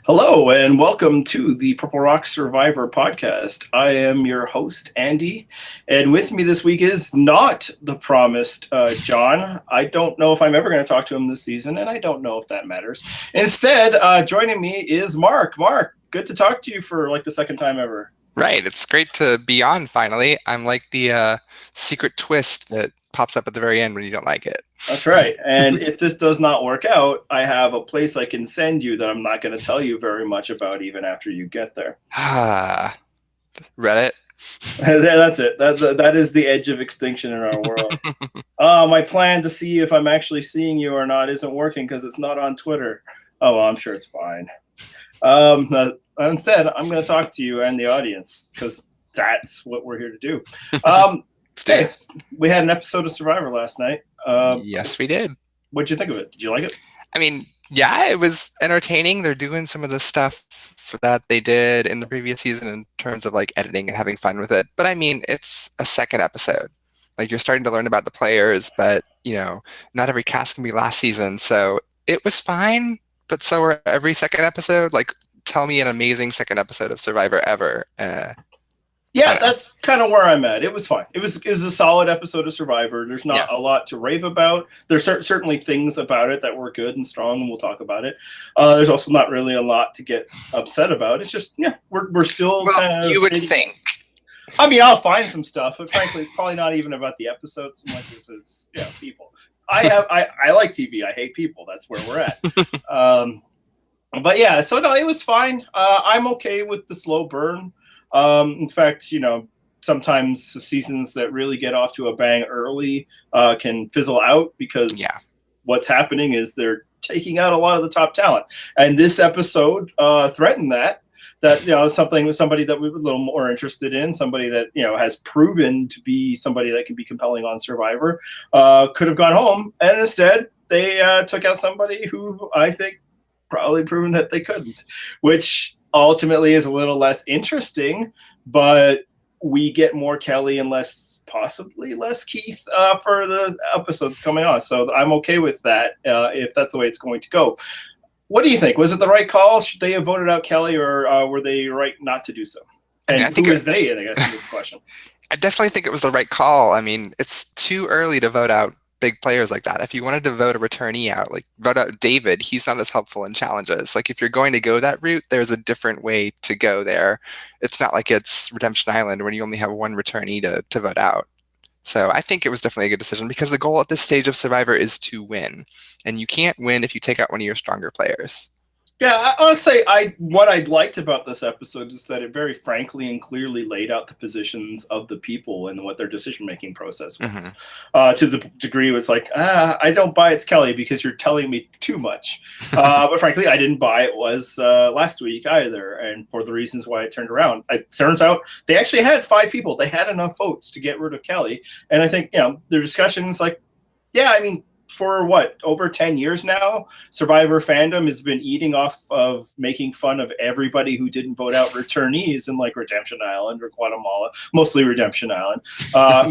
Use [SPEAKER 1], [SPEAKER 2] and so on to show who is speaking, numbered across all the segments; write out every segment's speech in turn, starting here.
[SPEAKER 1] Hello and welcome to the Purple Rock Survivor podcast. I am your host, Andy, and with me this week is not the promised John. I don't know if I'm ever going to talk to him this season, and I don't know if that matters. Instead, joining me is Mark. Mark, good to talk to you for like the second time ever.
[SPEAKER 2] Right, it's great to be on finally. I'm like the secret twist that pops up at the very end when you don't like it.
[SPEAKER 1] That's right. And if this does not work out, I have a place I can send you that I'm not going to tell you very much about even after you get there.
[SPEAKER 2] Ah, Reddit.
[SPEAKER 1] That's it. That is the edge of extinction in our world. My plan to see if I'm actually seeing you or not isn't working because it's not on Twitter. Oh, well, I'm sure it's fine. Instead, I'm going to talk to you and the audience because that's what we're here to do. Hey, we had an episode of Survivor last night.
[SPEAKER 2] Yes, we did.
[SPEAKER 1] What'd you think of it? Did you like it?
[SPEAKER 2] I mean, yeah, it was entertaining. They're doing some of the stuff that they did in the previous season in terms of like editing and having fun with it. But I mean, it's a second episode. Like you're starting to learn about the players, but not every cast can be last season. So it was fine, but so are every second episode. Like, tell me an amazing second episode of Survivor ever.
[SPEAKER 1] Yeah, that's kind of where I'm at. It was fine. It was a solid episode of Survivor. There's not a lot to rave about. There's certainly things about it that were good and strong, and we'll talk about it. There's also not really a lot to get upset about. It's just, we're still kind of...
[SPEAKER 2] You would think.
[SPEAKER 1] I mean, I'll find some stuff, but frankly, it's probably not even about the episodes so much as it's, people. I like TV. I hate people. That's where we're at. But yeah, so no, it was fine. I'm okay with the slow burn. In fact, sometimes seasons that really get off to a bang early can fizzle out because what's happening is they're taking out a lot of the top talent. And this episode threatened that somebody that we were a little more interested in, somebody that, has proven to be somebody that can be compelling on Survivor, could have gone home. And instead, they took out somebody who I think probably proven that they couldn't, which ultimately is a little less interesting, but we get more Kelly and possibly less Keith for the episodes coming on. So I'm okay with that if that's the way it's going to go. What do you think? Was it the right call? Should they have voted out Kelly, or were they right not to do so? And I think who is they, I guess, is the question.
[SPEAKER 2] I definitely think it was the right call. I mean, it's too early to vote out big players like that. If you wanted to vote a returnee out, like vote out David, he's not as helpful in challenges. Like if you're going to go that route, there's a different way to go there. It's not like it's Redemption Island when you only have one returnee to vote out. So I think it was definitely a good decision because the goal at this stage of Survivor is to win. And you can't win if you take out one of your stronger players.
[SPEAKER 1] Yeah, I want to say what I liked about this episode is that it very frankly and clearly laid out the positions of the people and what their decision-making process was. To the degree it was like, I don't buy it's Kelly because you're telling me too much. But frankly, I didn't buy it was last week either, and for the reasons why I turned around. It turns out they actually had 5 people. They had enough votes to get rid of Kelly. And I think, their discussion is like, for over 10 years now, Survivor fandom has been eating off of making fun of everybody who didn't vote out returnees in like Redemption Island or Guatemala, mostly Redemption Island,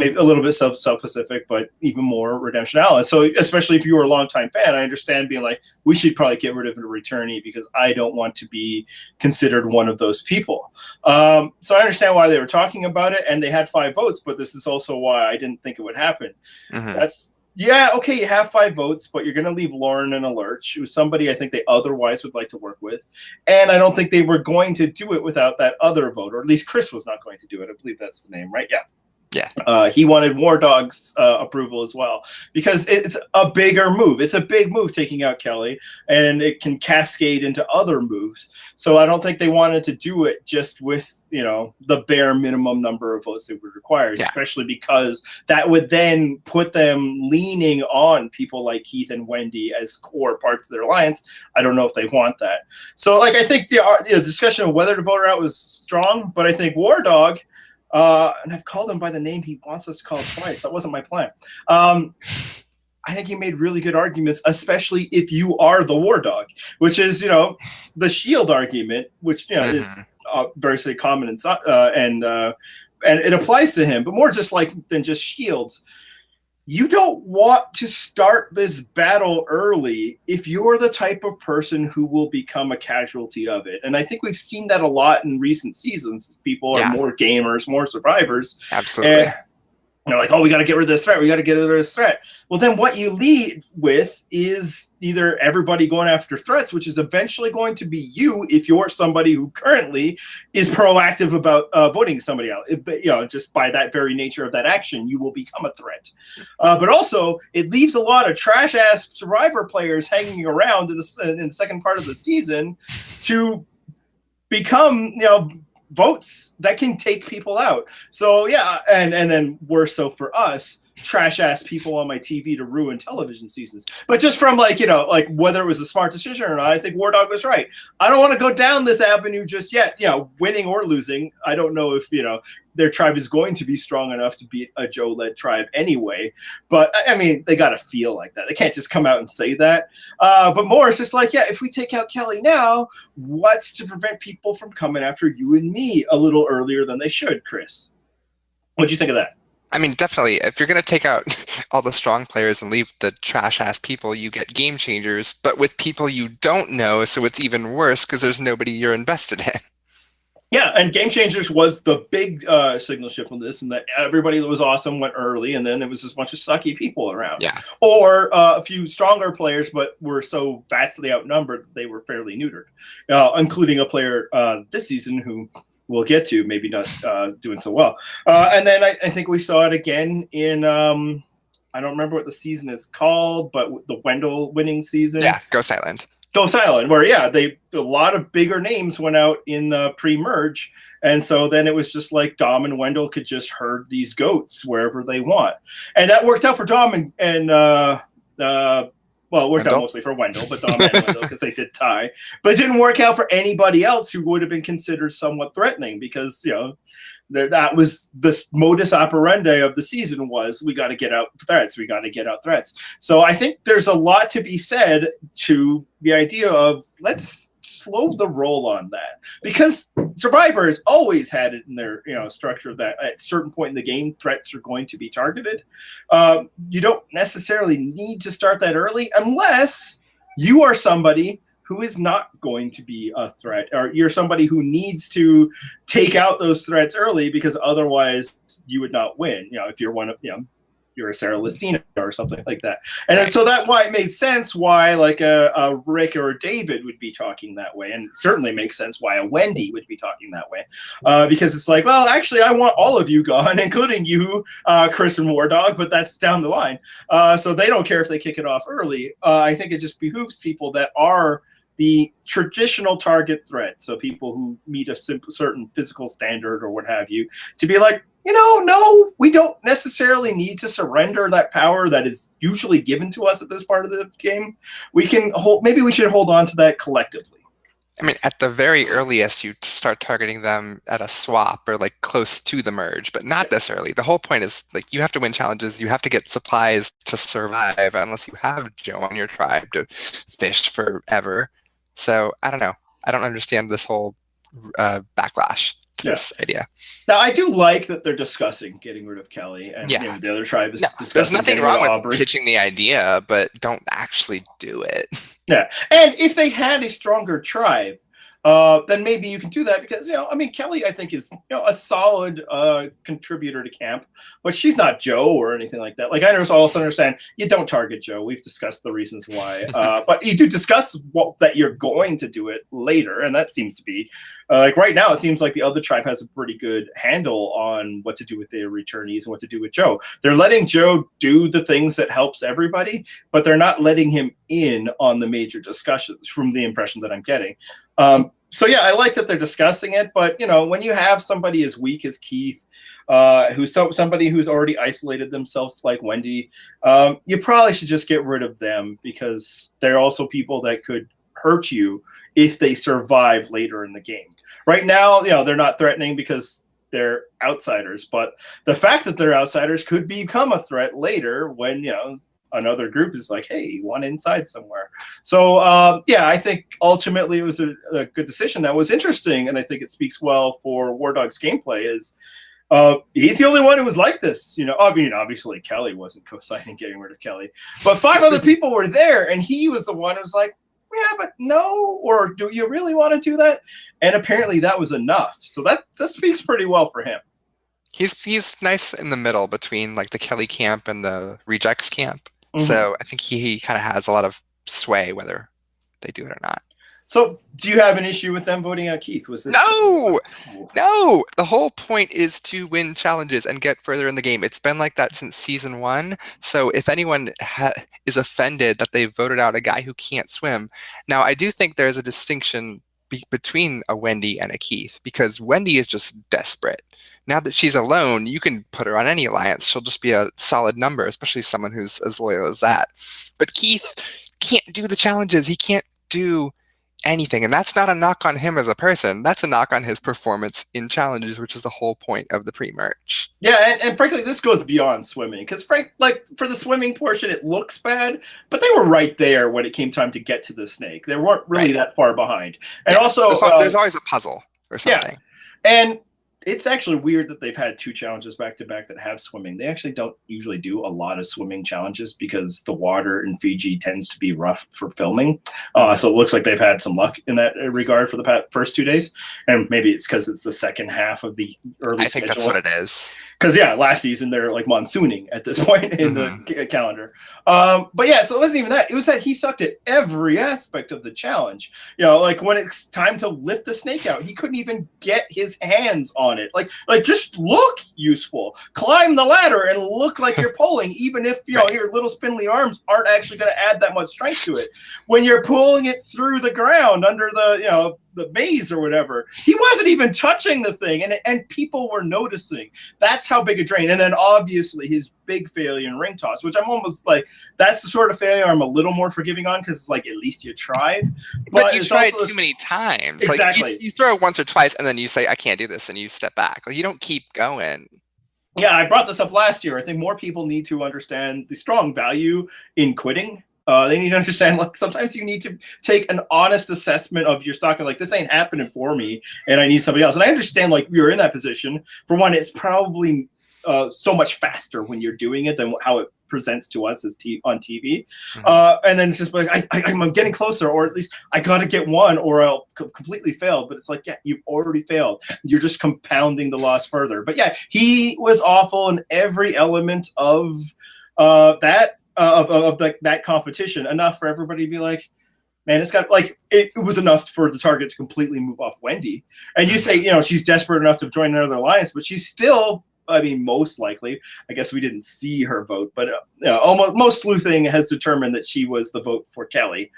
[SPEAKER 1] maybe a little bit South-Pacific, but even more Redemption Island. So especially if you were a longtime fan, I understand being like, we should probably get rid of a returnee because I don't want to be considered one of those people. So I understand why they were talking about it, and they had 5 votes, but this is also why I didn't think it would happen. Yeah, okay, you have 5 votes, but you're going to leave Lauren in a lurch, who's somebody I think they otherwise would like to work with. And I don't think they were going to do it without that other vote, or at least Chris was not going to do it. I believe that's the name, right? Yeah. He wanted War Dog's approval as well because it's a bigger move. It's a big move taking out Kelly, and it can cascade into other moves. So I don't think they wanted to do it just with the bare minimum number of votes they would require, especially because that would then put them leaning on people like Keith and Wendy as core parts of their alliance. I don't know if they want that. So I think the discussion of whether to vote her out was strong, but I think War Dog. And I've called him by the name he wants us to call twice. That wasn't my plan. I think he made really good arguments, especially if you are the War Dog, which is, the shield argument, which, is very common and it applies to him, but more just than just shields. you don't want to start this battle early if you're the type of person who will become a casualty of it. And I think we've seen that a lot in recent seasons. People are
[SPEAKER 2] Yeah,
[SPEAKER 1] more gamers, more survivors.
[SPEAKER 2] absolutely.
[SPEAKER 1] And they're like, oh, we got to get rid of this threat. We got to get rid of this threat. Well, then what you lead with is either everybody going after threats, which is eventually going to be you if you're somebody who currently is proactive about voting somebody out. Just by that very nature of that action, you will become a threat. But also, it leaves a lot of trash-ass Survivor players hanging around in the second part of the season to become, votes that can take people out. So yeah, and then worse so for us, trash ass people on my TV to ruin television seasons. But just from like whether it was a smart decision or not, I think War Dog was right. I don't want to go down this avenue just yet. Winning or losing, I don't know if their tribe is going to be strong enough to beat a Joe-led tribe anyway. But I mean, they got to feel like that. They can't just come out and say that. But more, it's just like, yeah, if we take out Kelly now, what's to prevent people from coming after you and me a little earlier than they should, Chris? What'd you think of that?
[SPEAKER 2] I mean, definitely, if you're going to take out all the strong players and leave the trash-ass people, you get game changers, but with people you don't know, so it's even worse because there's nobody you're invested in.
[SPEAKER 1] Yeah, and Game Changers was the big signal shift on this, and that everybody that was awesome went early, and then it was just a bunch of sucky people around.
[SPEAKER 2] Yeah.
[SPEAKER 1] Or a few stronger players, but were so vastly outnumbered they were fairly neutered, including a player this season who we'll get to, maybe not doing so well. And then I think we saw it again in, I don't remember what the season is called, but the Wendell winning season.
[SPEAKER 2] Yeah, Ghost Island.
[SPEAKER 1] Ghost Island, where a lot of bigger names went out in the pre-merge, and so then it was just like Dom and Wendell could just herd these goats wherever they want, and that worked out for Dom and well, it worked out mostly for Wendell, but Dom and Wendell because they did tie. But it didn't work out for anybody else who would have been considered somewhat threatening because that was the modus operandi of the season was we got to get out threats. We got to get out threats. So I think there's a lot to be said to the idea of let's slow the roll on that because Survivors always had it in their structure that at a certain point in the game threats are going to be targeted. You don't necessarily need to start that early unless you are somebody who is not going to be a threat, or you're somebody who needs to take out those threats early because otherwise you would not win. If you're one of, you're a Sarah Lucina or something like that. And so that's why it made sense why like a Rick or a David would be talking that way. And it certainly makes sense why a Wendy would be talking that way. Because it's like, well, actually, I want all of you gone, including you, Chris and War Dog, but that's down the line. So they don't care if they kick it off early. I think it just behooves people that are the traditional target threat, so people who meet a certain physical standard or what have you, to be like, no, we don't necessarily need to surrender that power that is usually given to us at this part of the game. Maybe we should hold on to that collectively.
[SPEAKER 2] I mean, at the very earliest, you start targeting them at a swap or like close to the merge, but not this early. The whole point is like you have to win challenges. You have to get supplies to survive unless you have Joe on your tribe to fish forever. So I don't know. I don't understand this whole backlash to this idea.
[SPEAKER 1] Now, I do like that they're discussing getting rid of Kelly, and the other tribe is discussing.
[SPEAKER 2] There's nothing wrong with
[SPEAKER 1] Aubrey.
[SPEAKER 2] Pitching the idea, but don't actually do it.
[SPEAKER 1] Yeah, and if they had a stronger tribe, then maybe you can do that because Kelly I think is a solid contributor to camp, but she's not Joe or anything like that. Like I also understand you don't target Joe. We've discussed the reasons why, but you do discuss that you're going to do it later, and that seems to be like right now. It seems like the other tribe has a pretty good handle on what to do with their returnees and what to do with Joe. They're letting Joe do the things that helps everybody, but they're not letting him in on the major discussions. From the impression that I'm getting. So yeah, I like that they're discussing it, but when you have somebody as weak as Keith, who's somebody who's already isolated themselves like Wendy, you probably should just get rid of them because they're also people that could hurt you if they survive later in the game. Right now, they're not threatening because they're outsiders, but the fact that they're outsiders could become a threat later when another group is like, hey, you want inside somewhere. So I think ultimately it was a good decision that was interesting, and I think it speaks well for War Dog's gameplay is He's the only one who was like this. I mean, obviously Kelly wasn't co-signing getting rid of Kelly, but 5 other people were there, and he was the one who was like, yeah, but no, or do you really want to do that? And apparently that was enough. So that speaks pretty well for him.
[SPEAKER 2] He's nice in the middle between like the Kelly camp and the rejects camp.
[SPEAKER 1] Mm-hmm.
[SPEAKER 2] So I think he kind of has a lot of sway whether they do it or not.
[SPEAKER 1] So, do you have an issue with them voting out Keith? Was this
[SPEAKER 2] No, no. The whole point is to win challenges and get further in the game. It's been like that since season 1. So if anyone is offended that they voted out a guy who can't swim, now I do think there's a distinction between a Wendy and a Keith, because Wendy is just desperate. Now that she's alone, you can put her on any alliance. She'll just be a solid number, especially someone who's as loyal as that. But Keith can't do the challenges. He can't do anything. And that's not a knock on him as a person. That's a knock on his performance in challenges, which is the whole point of the pre-merge.
[SPEAKER 1] Yeah, and frankly, this goes beyond swimming, because for the swimming portion, it looks bad, but they were right there when it came time to get to the snake. They weren't really that far behind. And
[SPEAKER 2] yeah,
[SPEAKER 1] also,
[SPEAKER 2] there's always a puzzle or something.
[SPEAKER 1] Yeah, and it's actually weird that they've had 2 challenges back to back that have swimming. They actually don't usually do a lot of swimming challenges because the water in Fiji tends to be rough for filming. So it looks like they've had some luck in that regard for the first 2 days. And maybe it's because it's the second half of the early schedule.
[SPEAKER 2] I think that's what it is.
[SPEAKER 1] Because, yeah, last season they're like monsooning at this point in the calendar. But, yeah, so it wasn't even that. It was that he sucked at every aspect of the challenge. Like when it's time to lift the snake out, he couldn't even get his hands on it. Like just look useful. Climb the ladder and look like you're pulling, even if, your little spindly arms aren't actually going to add that much strength to it. When you're pulling it through the ground under the maze or whatever, he wasn't even touching the thing, and people were noticing. That's how big a drain. And then obviously his big failure in ring toss, which I'm almost like, that's the sort of failure I'm a little more forgiving on, because it's like, at least you tried.
[SPEAKER 2] But you tried too many times.
[SPEAKER 1] Exactly.
[SPEAKER 2] Like you throw once or twice and then you say, I can't do this, and you step back. Like, you don't keep going.
[SPEAKER 1] Yeah, I brought this up last year. I think more people need to understand the strong value in quitting. They need to understand, like, sometimes you need to take an honest assessment of your stock, and like, this ain't happening for me, and I need somebody else. And I understand, like, you're in that position. For one, it's probably so much faster when you're doing it than how it presents to us as on TV. And then it's just like, I'm getting closer, or at least I got to get one, or I'll completely fail. But it's like, yeah, you've already failed. You're just compounding the loss further. But yeah, he was awful in every element of that. Of that competition, enough for everybody to be like, man, it's got, like, it was enough for the target to completely move off Wendy. And you say, she's desperate enough to join another alliance, but she's still, I mean, most likely, I guess we didn't see her vote, but almost most sleuthing has determined that she was the vote for Kelly.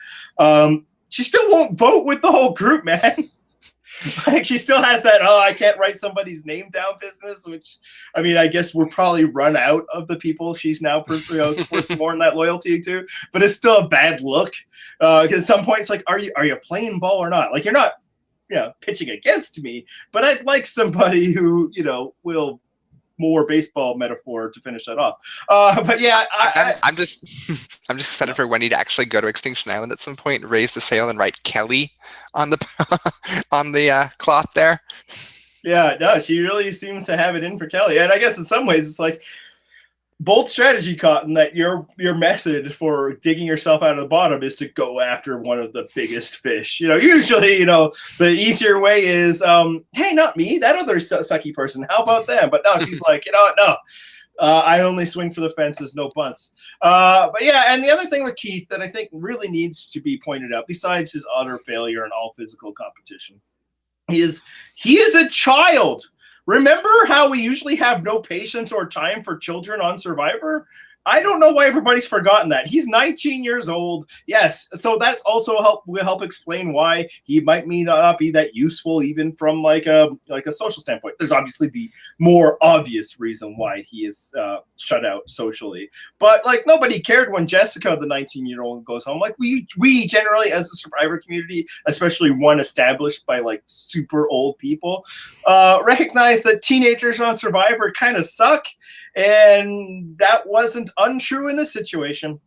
[SPEAKER 1] She still won't vote with the whole group, man. Like, she still has that, I can't write somebody's name down business, which, I mean, I guess we're probably run out of the people she's now sworn that loyalty to, but it's still a bad look. Because at some point it's like, are you playing ball or not? Like, you're not, pitching against me, but I'd like somebody who, will, more baseball metaphor to finish that off. But yeah,
[SPEAKER 2] I'm just excited for Wendy to actually go to Extinction Island at some point, raise the sail, and write Kelly on the on the cloth there.
[SPEAKER 1] Yeah, no, she really seems to have it in for Kelly, and I guess in some ways it's like bold strategy, Cotton, that your method for digging yourself out of the bottom is to go after one of the biggest fish. Usually, the easier way is, hey, not me, that other sucky person. How about them? But no, she's like, no. I only swing for the fences, no bunts. But yeah, and the other thing with Keith that I think really needs to be pointed out, besides his utter failure in all physical competition, is he is a child. Remember how we usually have no patience or time for children on Survivor? I don't know why everybody's forgotten that. He's 19 years old. Yes, so that's also will help explain why he might not be that useful, even from like a social standpoint. There's obviously the more obvious reason why he is shut out socially, but like, nobody cared when Jessica, the 19-year-old, goes home. Like, we generally, as a Survivor community, especially one established by like super old people, recognize that teenagers on Survivor kind of suck. And that wasn't untrue in this situation.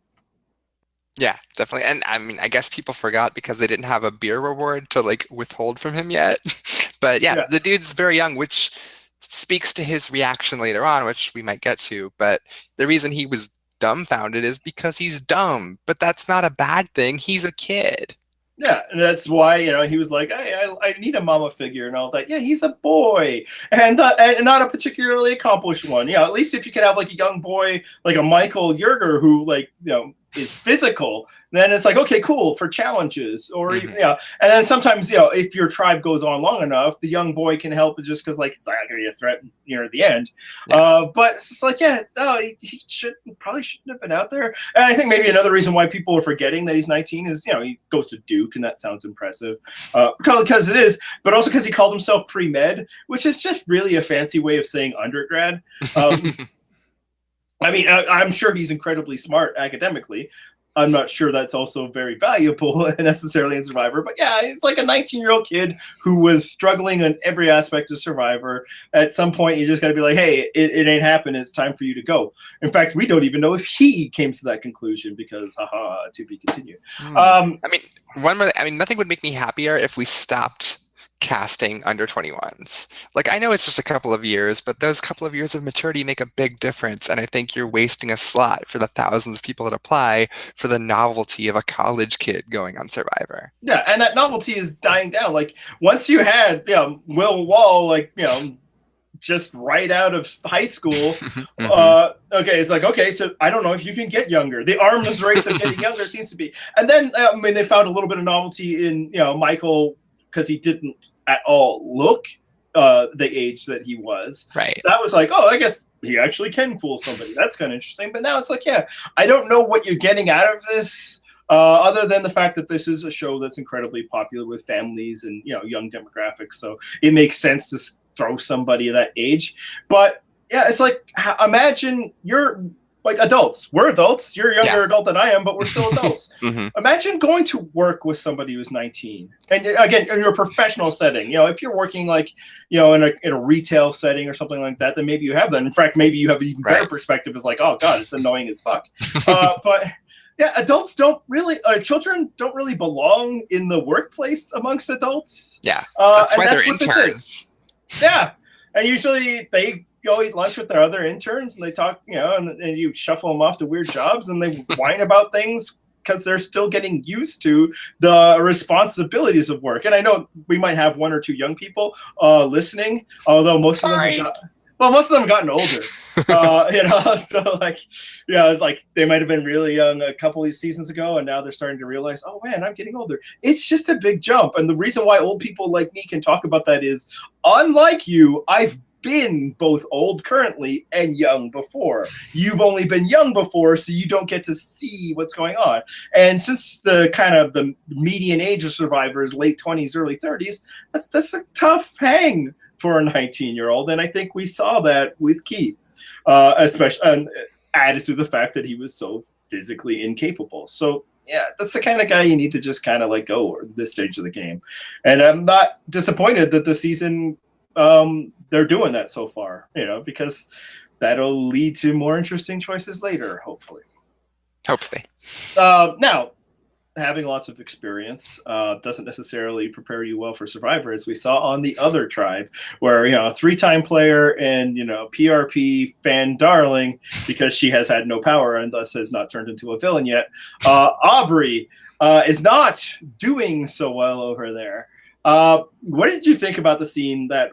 [SPEAKER 2] Yeah, definitely. And I mean, I guess people forgot because they didn't have a beer reward to like withhold from him yet. But yeah, the dude's very young, which speaks to his reaction later on, which we might get to. But the reason he was dumbfounded is because he's dumb. But that's not a bad thing. He's a kid.
[SPEAKER 1] Yeah, and that's why he was like, hey, I need a mama figure and all that. Yeah, he's a boy, and not a particularly accomplished one. At least if you could have like a young boy like a Michael Yerger who like is physical, then it's like, okay, cool for challenges, or and then sometimes if your tribe goes on long enough, the young boy can help just because like it's not going to be a threat near the end. But it's just like, no, he probably shouldn't have been out there. And I think maybe another reason why people are forgetting that he's 19 is he goes to Duke, and that sounds impressive because it is, but also because he called himself pre-med, which is just really a fancy way of saying undergrad. I mean, I'm sure he's incredibly smart academically. I'm not sure that's also very valuable necessarily in Survivor. But yeah, it's like a 19-year-old kid who was struggling in every aspect of Survivor. At some point, you just got to be like, hey, it ain't happening. It's time for you to go. In fact, we don't even know if he came to that conclusion because, haha, to be continued.
[SPEAKER 2] I mean, nothing would make me happier if we stopped casting under 21s. Like, I know it's just a couple of years, but those couple of years of maturity make a big difference. And I think you're wasting a slot for the thousands of people that apply for the novelty of a college kid going on Survivor.
[SPEAKER 1] Yeah, and that novelty is dying down. Like, once you had Will Wall, like, just right out of high school. Okay, it's like, okay, so I don't know if you can get younger. The arms race of getting younger seems to be. And then, they found a little bit of novelty in, Michael, because he didn't at all look the age that he was.
[SPEAKER 2] Right.
[SPEAKER 1] So that was like, oh, I guess he actually can fool somebody. That's kind of interesting. But now it's like, yeah, I don't know what you're getting out of this, other than the fact that this is a show that's incredibly popular with families and young demographics. So it makes sense to throw somebody that age. But yeah, it's like, imagine you're like adults. We're adults. You're a younger adult than I am, but we're still adults. Imagine going to work with somebody who's 19. And again, in your professional setting, if you're working like, in a retail setting or something like that, then maybe you have that. In fact, maybe you have an even better perspective. It's like, oh God, it's annoying as fuck. But yeah, children don't really belong in the workplace amongst adults.
[SPEAKER 2] Yeah, that's why they're
[SPEAKER 1] interns. Yeah, and usually they go eat lunch with their other interns, and they talk, and you shuffle them off to weird jobs, and they whine about things because they're still getting used to the responsibilities of work. And I know we might have one or two young people listening, although most of them have gotten older. So like, it's like they might have been really young a couple of seasons ago, and now they're starting to realize, oh man, I'm getting older. It's just a big jump. And the reason why old people like me can talk about that is, unlike you, I've been both old currently and young before. You've only been young before, so you don't get to see what's going on. And since the median age of survivors, late 20s, early 30s, that's a tough hang for a 19-year-old. And I think we saw that with Keith, especially added to the fact that he was so physically incapable. So yeah, that's the kind of guy you need to just kind of let go at this stage of the game. And I'm not disappointed that the season they're doing that so far, because that'll lead to more interesting choices later, hopefully. Now, having lots of experience doesn't necessarily prepare you well for Survivor, as we saw on the other tribe, where a three-time player and PRP fan darling, because she has had no power and thus has not turned into a villain yet. Aubrey is not doing so well over there. What did you think about the scene that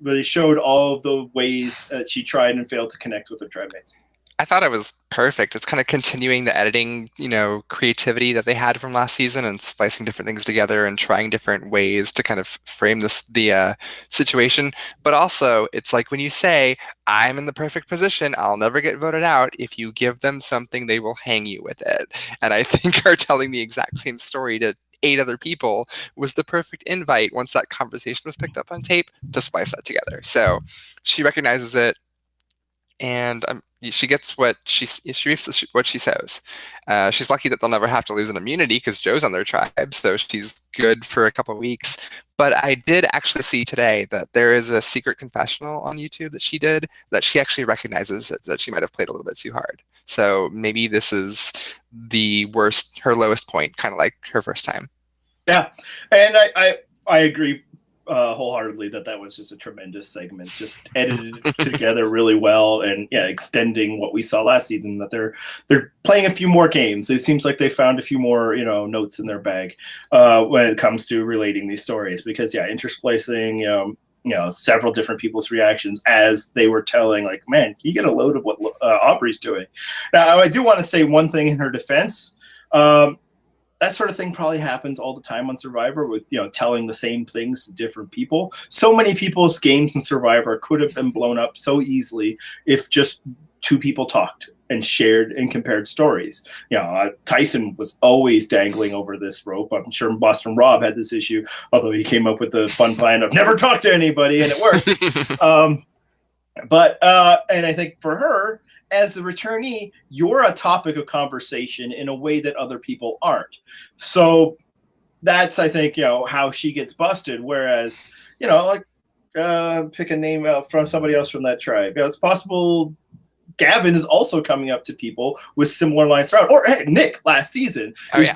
[SPEAKER 1] really showed all of the ways that she tried and failed to connect with her tribe mates?
[SPEAKER 2] I thought it was perfect. It's kind of continuing the editing, creativity that they had from last season and splicing different things together and trying different ways to kind of frame the situation. But also, it's like when you say, I'm in the perfect position, I'll never get voted out. If you give them something, they will hang you with it. And I think her telling the exact same story to 8 other people was the perfect invite once that conversation was picked up on tape to splice that together. So she recognizes it, and she gets what she reaps what she sows. She's lucky that they'll never have to lose an immunity because Joe's on their tribe, so she's good for a couple of weeks. But I did actually see today that there is a secret confessional on YouTube that she did that she actually recognizes that she might have played a little bit too hard. So maybe this is her lowest point, kind of like her first time.
[SPEAKER 1] Yeah, and I agree wholeheartedly that was just a tremendous segment, just edited together really well, and yeah, extending what we saw last season. That they're playing a few more games. It seems like they found a few more notes in their bag when it comes to relating these stories, because yeah, intersplicing several different people's reactions as they were telling, like, man, can you get a load of what Aubrey's doing? Now, I do want to say one thing in her defense. That sort of thing probably happens all the time on Survivor, with telling the same things to different people. So many people's games in Survivor could have been blown up so easily if just two people talked and shared and compared stories. Tyson was always dangling over this rope. I'm sure Boston Rob had this issue, although he came up with the fun plan of never talk to anybody, and it worked. And I think for her, as the returnee, you're a topic of conversation in a way that other people aren't. So that's, I think, how she gets busted. Whereas, pick a name out from somebody else from that tribe. It's possible Gavin is also coming up to people with similar lines throughout. Or hey, Nick last season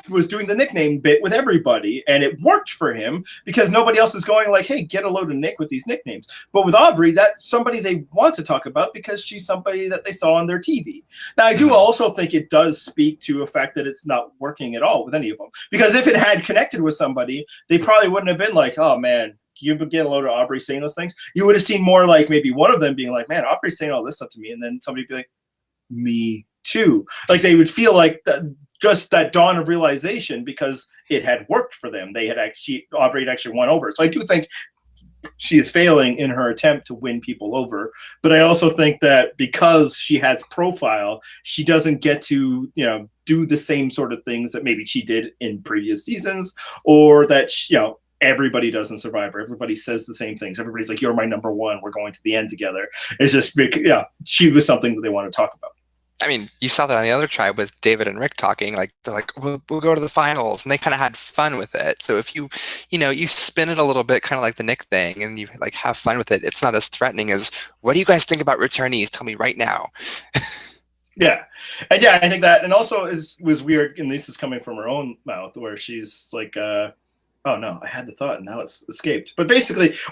[SPEAKER 1] was doing the nickname bit with everybody, and it worked for him because nobody else is going like, hey, get a load of Nick with these nicknames. But with Aubrey, that's somebody they want to talk about because she's somebody that they saw on their TV. Now, I do also think it does speak to a fact that it's not working at all with any of them. Because if it had connected with somebody, they probably wouldn't have been like, oh, man, you would get a load of Aubrey saying those things. You would have seen more like maybe one of them being like, man, Aubrey's saying all this stuff to me. And then somebody would be like, me too. Like they would feel like just that dawn of realization because it had worked for them. Aubrey had actually won over. So I do think she is failing in her attempt to win people over. But I also think that because she has profile, she doesn't get to, do the same sort of things that maybe she did in previous seasons, or that, everybody does in Survivor. Everybody says the same things. Everybody's like, you're my number one. We're going to the end together. It's just, she was something that they want to talk about.
[SPEAKER 2] I mean, you saw that on the other tribe with David and Rick talking. Like they're like, we'll go to the finals, and they kind of had fun with it. So if you spin it a little bit, kind of like the Nick thing, and you like have fun with it, it's not as threatening as, what do you guys think about returnees? Tell me right now.
[SPEAKER 1] Yeah. And yeah, I think that, and also was weird, and this is coming from her own mouth, where she's like, oh no, I had the thought and now it's escaped. But basically, she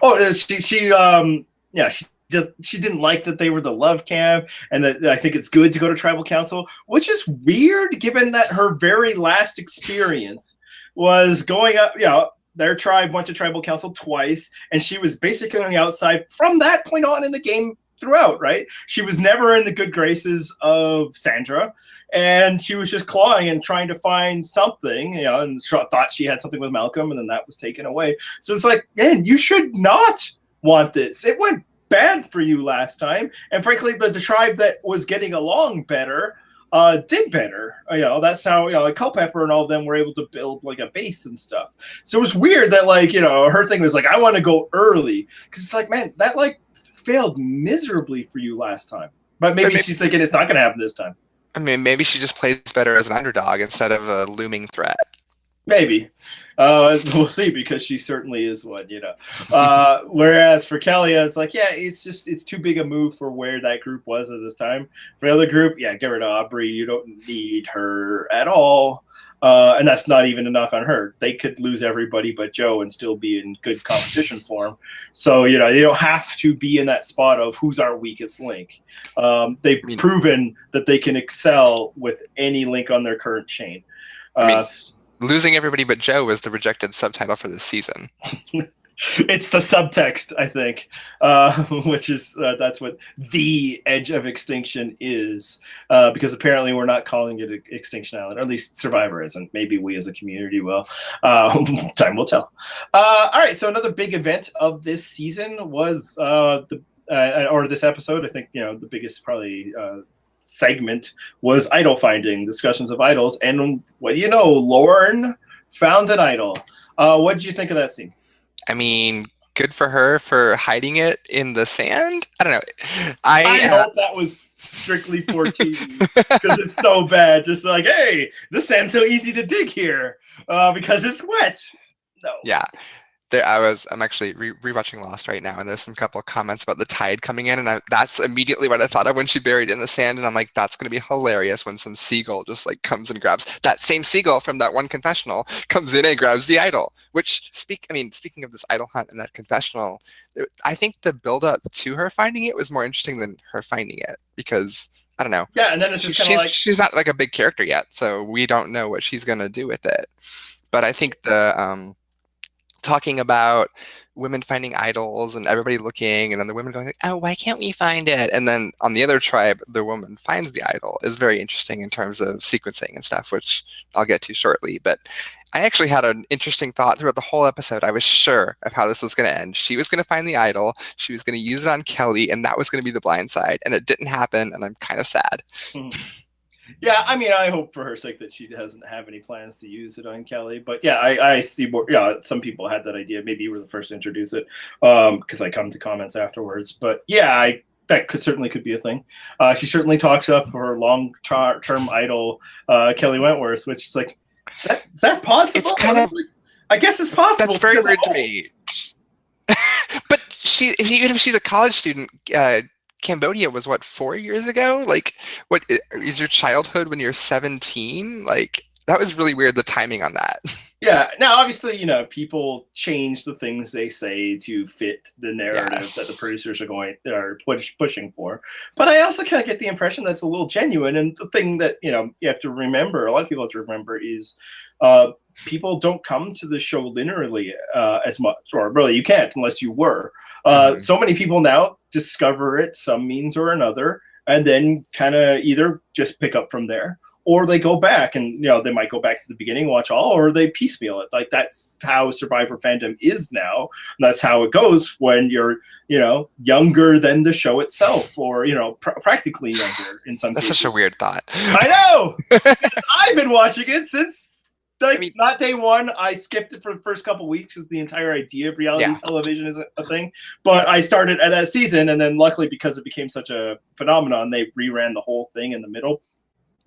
[SPEAKER 1] didn't like that they were the love camp, and that I think it's good to go to tribal council, which is weird given that her very last experience was going up, their tribe went to tribal council twice, and she was basically on the outside from that point on in the game throughout, right? She was never in the good graces of Sandra, and she was just clawing and trying to find something, and thought she had something with Malcolm, and then that was taken away. So it's like, man, you should not want this. It went bad for you last time, and frankly, the tribe that was getting along better did better. That's how like Culpepper and all of them were able to build like a base and stuff. So it was weird that her thing was like, I want to go early, because it's like, man, that failed miserably for you last time. But maybe she's thinking it's not going to happen this time.
[SPEAKER 2] I mean, maybe she just plays better as an underdog instead of a looming threat.
[SPEAKER 1] Maybe. We'll see, because she certainly is one, Whereas for Kelly, it's like, yeah, it's too big a move for where that group was at this time. For the other group, yeah, get rid of Aubrey. You don't need her at all. And that's not even a knock on her. They could lose everybody but Joe and still be in good competition form. So, they don't have to be in that spot of who's our weakest link. They've proven that they can excel with any link on their current chain.
[SPEAKER 2] Losing everybody but Joe was the rejected subtitle for this season.
[SPEAKER 1] It's the subtext, I think, which is that's what the edge of Extinction is, because apparently we're not calling it Extinction Island, or at least Survivor isn't. Maybe we as a community will. Time will tell. All right, so another big event of this season was or this episode. I think the biggest probably segment was idol finding, discussions of idols, and Lauren found an idol. What did you think of that scene?
[SPEAKER 2] I mean, good for her for hiding it in the sand. I don't know.
[SPEAKER 1] I hope that was strictly for TV, because it's so bad. Just like, hey, the sand's so easy to dig here because it's wet. No.
[SPEAKER 2] Yeah. I'm actually rewatching Lost right now, and there's some couple of comments about the tide coming in, and that's immediately what I thought of when she buried in the sand, and I'm like, that's gonna be hilarious when some seagull just like comes and grabs that same seagull from that one confessional comes in and grabs the idol. Which speaking of this idol hunt and that confessional, I think the build up to her finding it was more interesting than her finding it because I don't know.
[SPEAKER 1] Yeah, and then it's just kind of like
[SPEAKER 2] She's not like a big character yet, so we don't know what she's gonna do with it. But I think the talking about women finding idols and everybody looking, and then the women going like, "Oh, why can't we find it?" And then on the other tribe, the woman finds the idol is very interesting in terms of sequencing and stuff, which I'll get to shortly. But I actually had an interesting thought throughout the whole episode. I was sure of how this was going to end. She was going to find the idol, she was going to use it on Kelly, and that was going to be the blind side. And it didn't happen, and I'm kind of sad.
[SPEAKER 1] Yeah, I mean, I hope for her sake that she doesn't have any plans to use it on Kelly. But yeah, I see more. Yeah, some people had that idea. Maybe you were the first to introduce it because I come to comments afterwards. But yeah, that certainly could be a thing. She certainly talks up her long-term idol, Kelly Wentworth, which is like, is that possible?
[SPEAKER 2] It's kind of.
[SPEAKER 1] I guess it's possible.
[SPEAKER 2] That's very weird to me. But even if she's a college student, Cambodia was what, 4 years ago? Like, what is your childhood when you're 17? Like, that was really weird, the timing on that.
[SPEAKER 1] Yeah. Now, obviously, people change the things they say to fit the narrative that the producers are pushing for. But I also kind of get the impression that's a little genuine. And the thing that you have to remember, a lot of people have to remember, is people don't come to the show linearly as much, or really you can't unless you were. So many people now discover it some means or another, and then kind of either just pick up from there, or they go back and they might go back to the beginning, watch all, or they piecemeal it. Like that's how Survivor fandom is now. And that's how it goes when you're younger than the show itself, or practically younger in some cases.
[SPEAKER 2] That's such a weird thought.
[SPEAKER 1] I know. I've been watching it since not day one. I skipped it for the first couple weeks because the entire idea of reality television is a thing. But I started at that season, and then luckily because it became such a phenomenon, they reran the whole thing in the middle.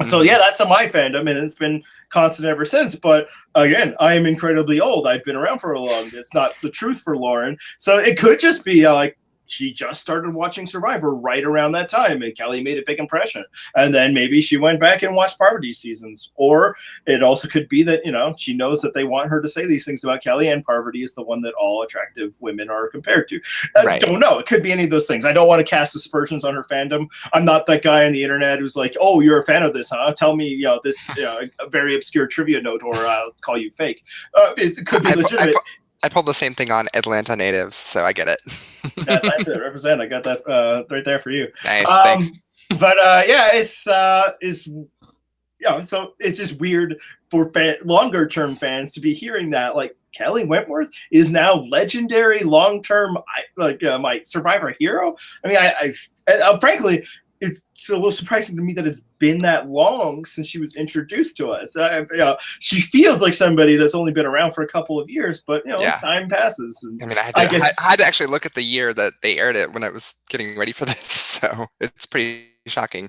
[SPEAKER 1] So yeah, that's my fandom, and it's been constant ever since. But again, I am incredibly old. I've been around for a long. It's not the truth for Lauren, so it could just be like she just started watching Survivor right around that time, and Kelly made a big impression. And then maybe she went back and watched Parvati's seasons. Or it also could be that, she knows that they want her to say these things about Kelly, and Parvati is the one that all attractive women are compared to. I don't know. It could be any of those things. I don't want to cast aspersions on her fandom. I'm not that guy on the internet who's like, oh, you're a fan of this, huh? Tell me, this a very obscure trivia note, or I'll call you fake. It could be legitimate.
[SPEAKER 2] I pulled the same thing on Atlanta Natives, so I get it.
[SPEAKER 1] That's it. Represent. I got that right there for you.
[SPEAKER 2] Nice, thanks.
[SPEAKER 1] But so it's just weird for longer term fans to be hearing that, like, Kelly Wentworth is now legendary long term, my Survivor hero. I mean, I frankly, it's a little surprising to me that it's been that long since she was introduced to us. She feels like somebody that's only been around for a couple of years, but time passes. And
[SPEAKER 2] I mean, I had to actually look at the year that they aired it when I was getting ready for this, so it's pretty shocking.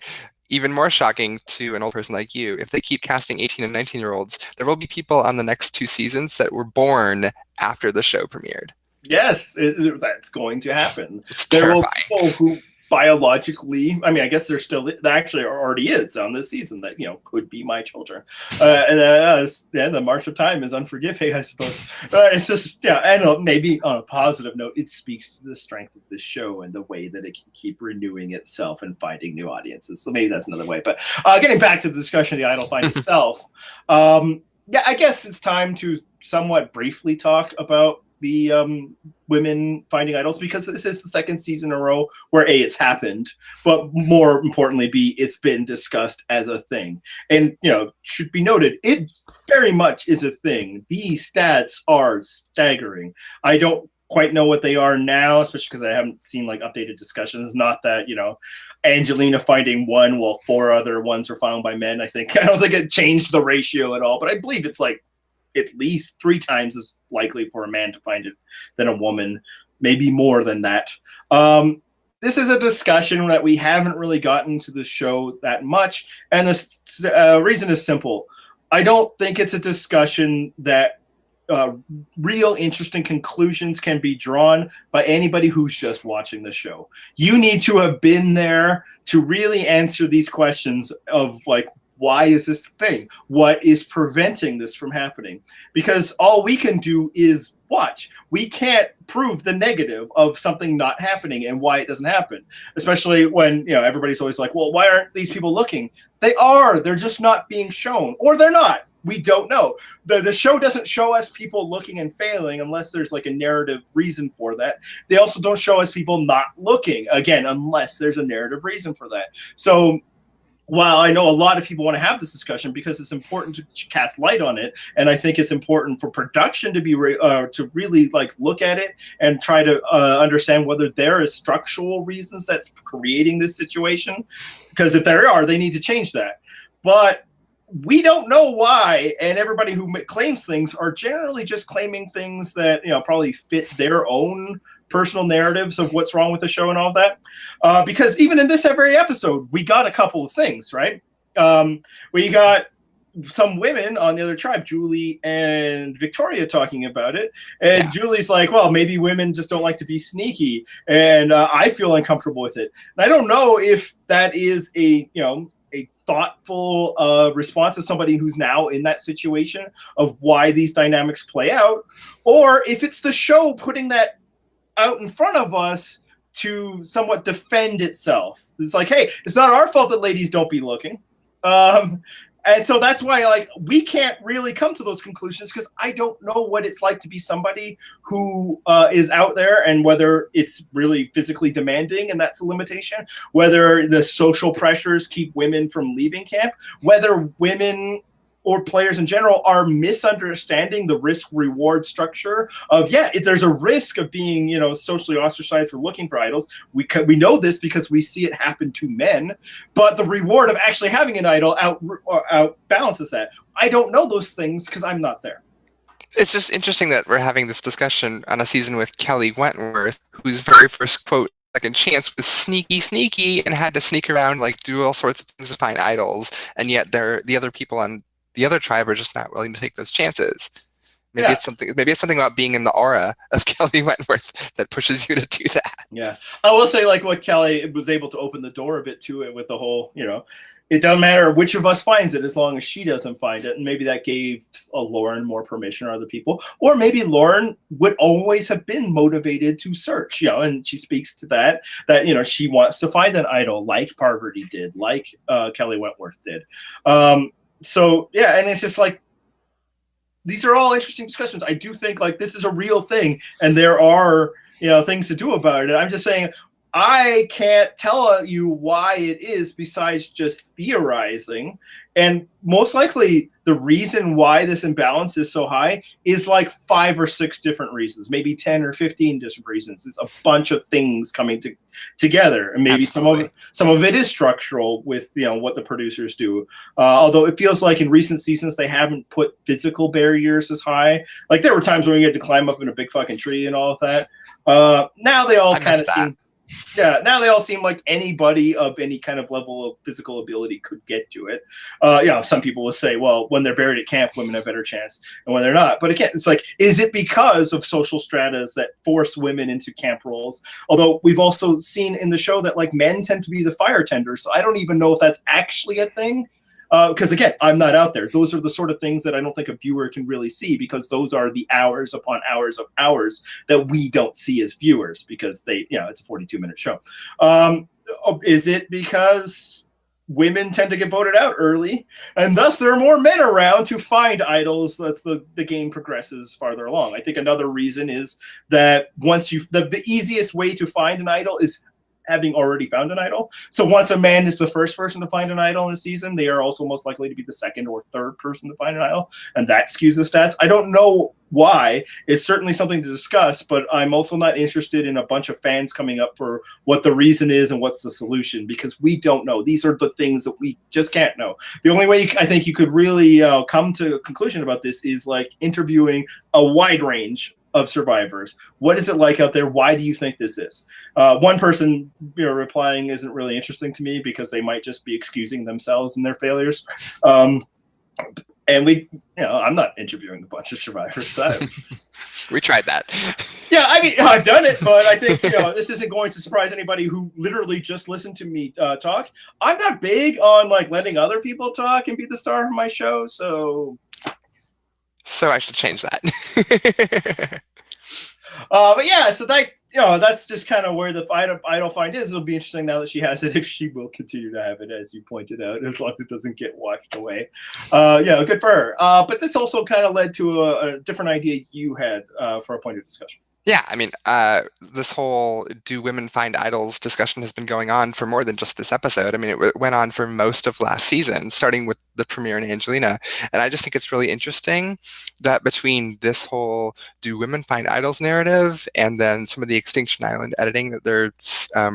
[SPEAKER 2] Even more shocking to an old person like you, if they keep casting 18 and 19-year-olds, there will be people on the next 2 seasons that were born after the show premiered.
[SPEAKER 1] Yes, that's going to happen.
[SPEAKER 2] It's terrifying.
[SPEAKER 1] There will be people who biologically, I mean, I guess there actually already is on this season that could be my children, the march of time is unforgiving, I suppose. It's just and maybe on a positive note, it speaks to the strength of this show and the way that it can keep renewing itself and finding new audiences. So maybe that's another way. But getting back to the discussion of the idol find itself, I guess it's time to somewhat briefly talk about the women finding idols, because this is the second season in a row where it's happened, but more importantly, it's been discussed as a thing. And should be noted, it very much is a thing. These stats are staggering. I don't quite know what they are now, especially because I haven't seen updated discussions. Not that Angelina finding one while 4 other ones are found by men. I don't think it changed the ratio at all, but I believe it's at least 3 times as likely for a man to find it than a woman, maybe more than that. This is a discussion that we haven't really gotten to the show that much, and the reason is simple. I don't think it's a discussion that real interesting conclusions can be drawn by anybody who's just watching the show. You need to have been there to really answer these questions of like, why is this thing? What is preventing this from happening? Because all we can do is watch. We can't prove the negative of something not happening and why it doesn't happen. Especially when, you know, everybody's always like, well, why aren't these people looking? They are. They're just not being shown, or they're not. We don't know. The show doesn't show us people looking and failing unless there's like a narrative reason for that. They also don't show us people not looking, again, unless there's a narrative reason for that. So while I know a lot of people want to have this discussion because it's important to cast light on it, and I think it's important for production to be to really like look at it and try to understand whether there is structural reasons that's creating this situation, because if there are, they need to change that. But we don't know why, and everybody who claims things are generally just claiming things that, you know, probably fit their own personal narratives of what's wrong with the show and all that. Because even in this very episode, we got a couple of things, right? We got some women on the other tribe, Julie and Victoria, talking about it. And yeah. Julie's like, well, maybe women just don't like to be sneaky, and I feel uncomfortable with it. And I don't know if that is a thoughtful response to somebody who's now in that situation of why these dynamics play out, or if it's the show putting that out in front of us to somewhat defend itself. It's like, hey, it's not our fault that ladies don't be looking. And so that's why, like, we can't really come to those conclusions, because I don't know what it's like to be somebody who is out there, and whether it's really physically demanding, and that's a limitation, whether the social pressures keep women from leaving camp, whether women or players in general are misunderstanding the risk-reward structure of, there's a risk of being, socially ostracized for looking for idols. We know this because we see it happen to men, but the reward of actually having an idol outbalances that. I don't know those things because I'm not there.
[SPEAKER 2] It's just interesting that we're having this discussion on a season with Kelly Wentworth, whose very first quote, second chance, was sneaky, and had to sneak around, like, do all sorts of things to find idols, and yet the other people on the other tribe are just not willing to take those chances. Maybe it's something about being in the aura of Kelly Wentworth that pushes you to do that.
[SPEAKER 1] Yeah. I will say, like, what Kelly was able to open the door a bit to it with the whole, it doesn't matter which of us finds it as long as she doesn't find it. And maybe that gave Lauren more permission or other people. Or maybe Lauren would always have been motivated to search, and she speaks to that she wants to find an idol like Parvati did, like Kelly Wentworth did. So, and it's just like, these are all interesting discussions. I do think, like, this is a real thing, and there are, things to do about it. I'm just saying, I can't tell you why it is besides just theorizing. And most likely the reason why this imbalance is so high is like 5 or 6 different reasons, maybe 10 or 15 different reasons. It's a bunch of things coming together. And maybe some of it is structural with, what the producers do. Although it feels like in recent seasons, they haven't put physical barriers as high. Like, there were times when we had to climb up in a big fucking tree and all of that. Now they all kind of seem... Yeah, now they all seem like anybody of any kind of level of physical ability could get to it. Some people will say, well, when they're buried at camp, women have a better chance, and when they're not. But again, it's like, is it because of social stratas that force women into camp roles? Although we've also seen in the show that, like, men tend to be the fire tenders, so I don't even know if that's actually a thing. Because again, I'm not out there. Those are the sort of things that I don't think a viewer can really see, because those are the hours upon hours of hours that we don't see as viewers, because it's a 42-minute show. Is it because women tend to get voted out early, and thus there are more men around to find idols as the game progresses farther along? I think another reason is that once the easiest way to find an idol is having already found an idol. So once a man is the first person to find an idol in a season, they are also most likely to be the second or third person to find an idol, and that skews the stats. I don't know why. It's certainly something to discuss, but I'm also not interested in a bunch of fans coming up for what the reason is and what's the solution, because we don't know. These are the things that we just can't know. The only way I think you could really come to a conclusion about this is, like, interviewing a wide range of survivors. What is it like out there? Why do you think this is? One person replying isn't really interesting to me, because they might just be excusing themselves and their failures. And we, I'm not interviewing a bunch of survivors.
[SPEAKER 2] We tried that.
[SPEAKER 1] Yeah, I mean, I've done it, but I think this isn't going to surprise anybody who literally just listened to me talk. I'm not big on like letting other people talk and be the star of my show, so
[SPEAKER 2] I should change that.
[SPEAKER 1] but yeah, so that that's just kind of where the idol find is. It'll be interesting now that she has it, if she will continue to have it, as you pointed out, as long as it doesn't get washed away. Good for her. But this also kind of led to a different idea you had for a point of discussion.
[SPEAKER 2] Yeah, I mean, this whole "do women find idols" discussion has been going on for more than just this episode. I mean, it went on for most of last season, starting with the premiere and Angelina. And I just think it's really interesting that between this whole "do women find idols" narrative and then some of the Extinction Island editing that they're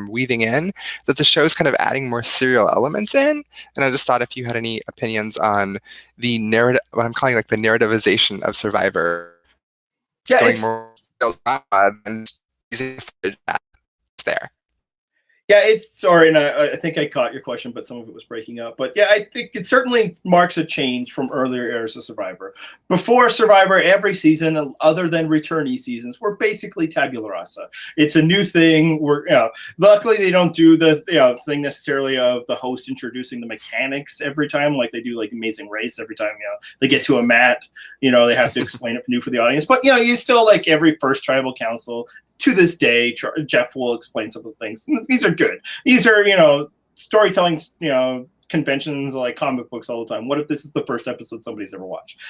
[SPEAKER 2] weaving in, that the show's kind of adding more serial elements in. And I just thought if you had any opinions on the narrative, what I'm calling like the narrativization of Survivor,
[SPEAKER 1] Yeah,
[SPEAKER 2] going more and using footage that's there.
[SPEAKER 1] Yeah, sorry, and I think I caught your question, but some of it was breaking up. But yeah, I think it certainly marks a change from earlier eras of Survivor. Before Survivor, every season, other than returnee seasons, were basically tabula rasa. It's a new thing. Luckily they don't do the thing necessarily of the host introducing the mechanics every time, like they do like Amazing Race. Every time they get to a mat, they have to explain it new for the audience. But you still, like every first tribal council. To this day, Jeff will explain some of the things. These are good. These are, storytelling, conventions like comic books all the time. What if this is the first episode somebody's ever watched?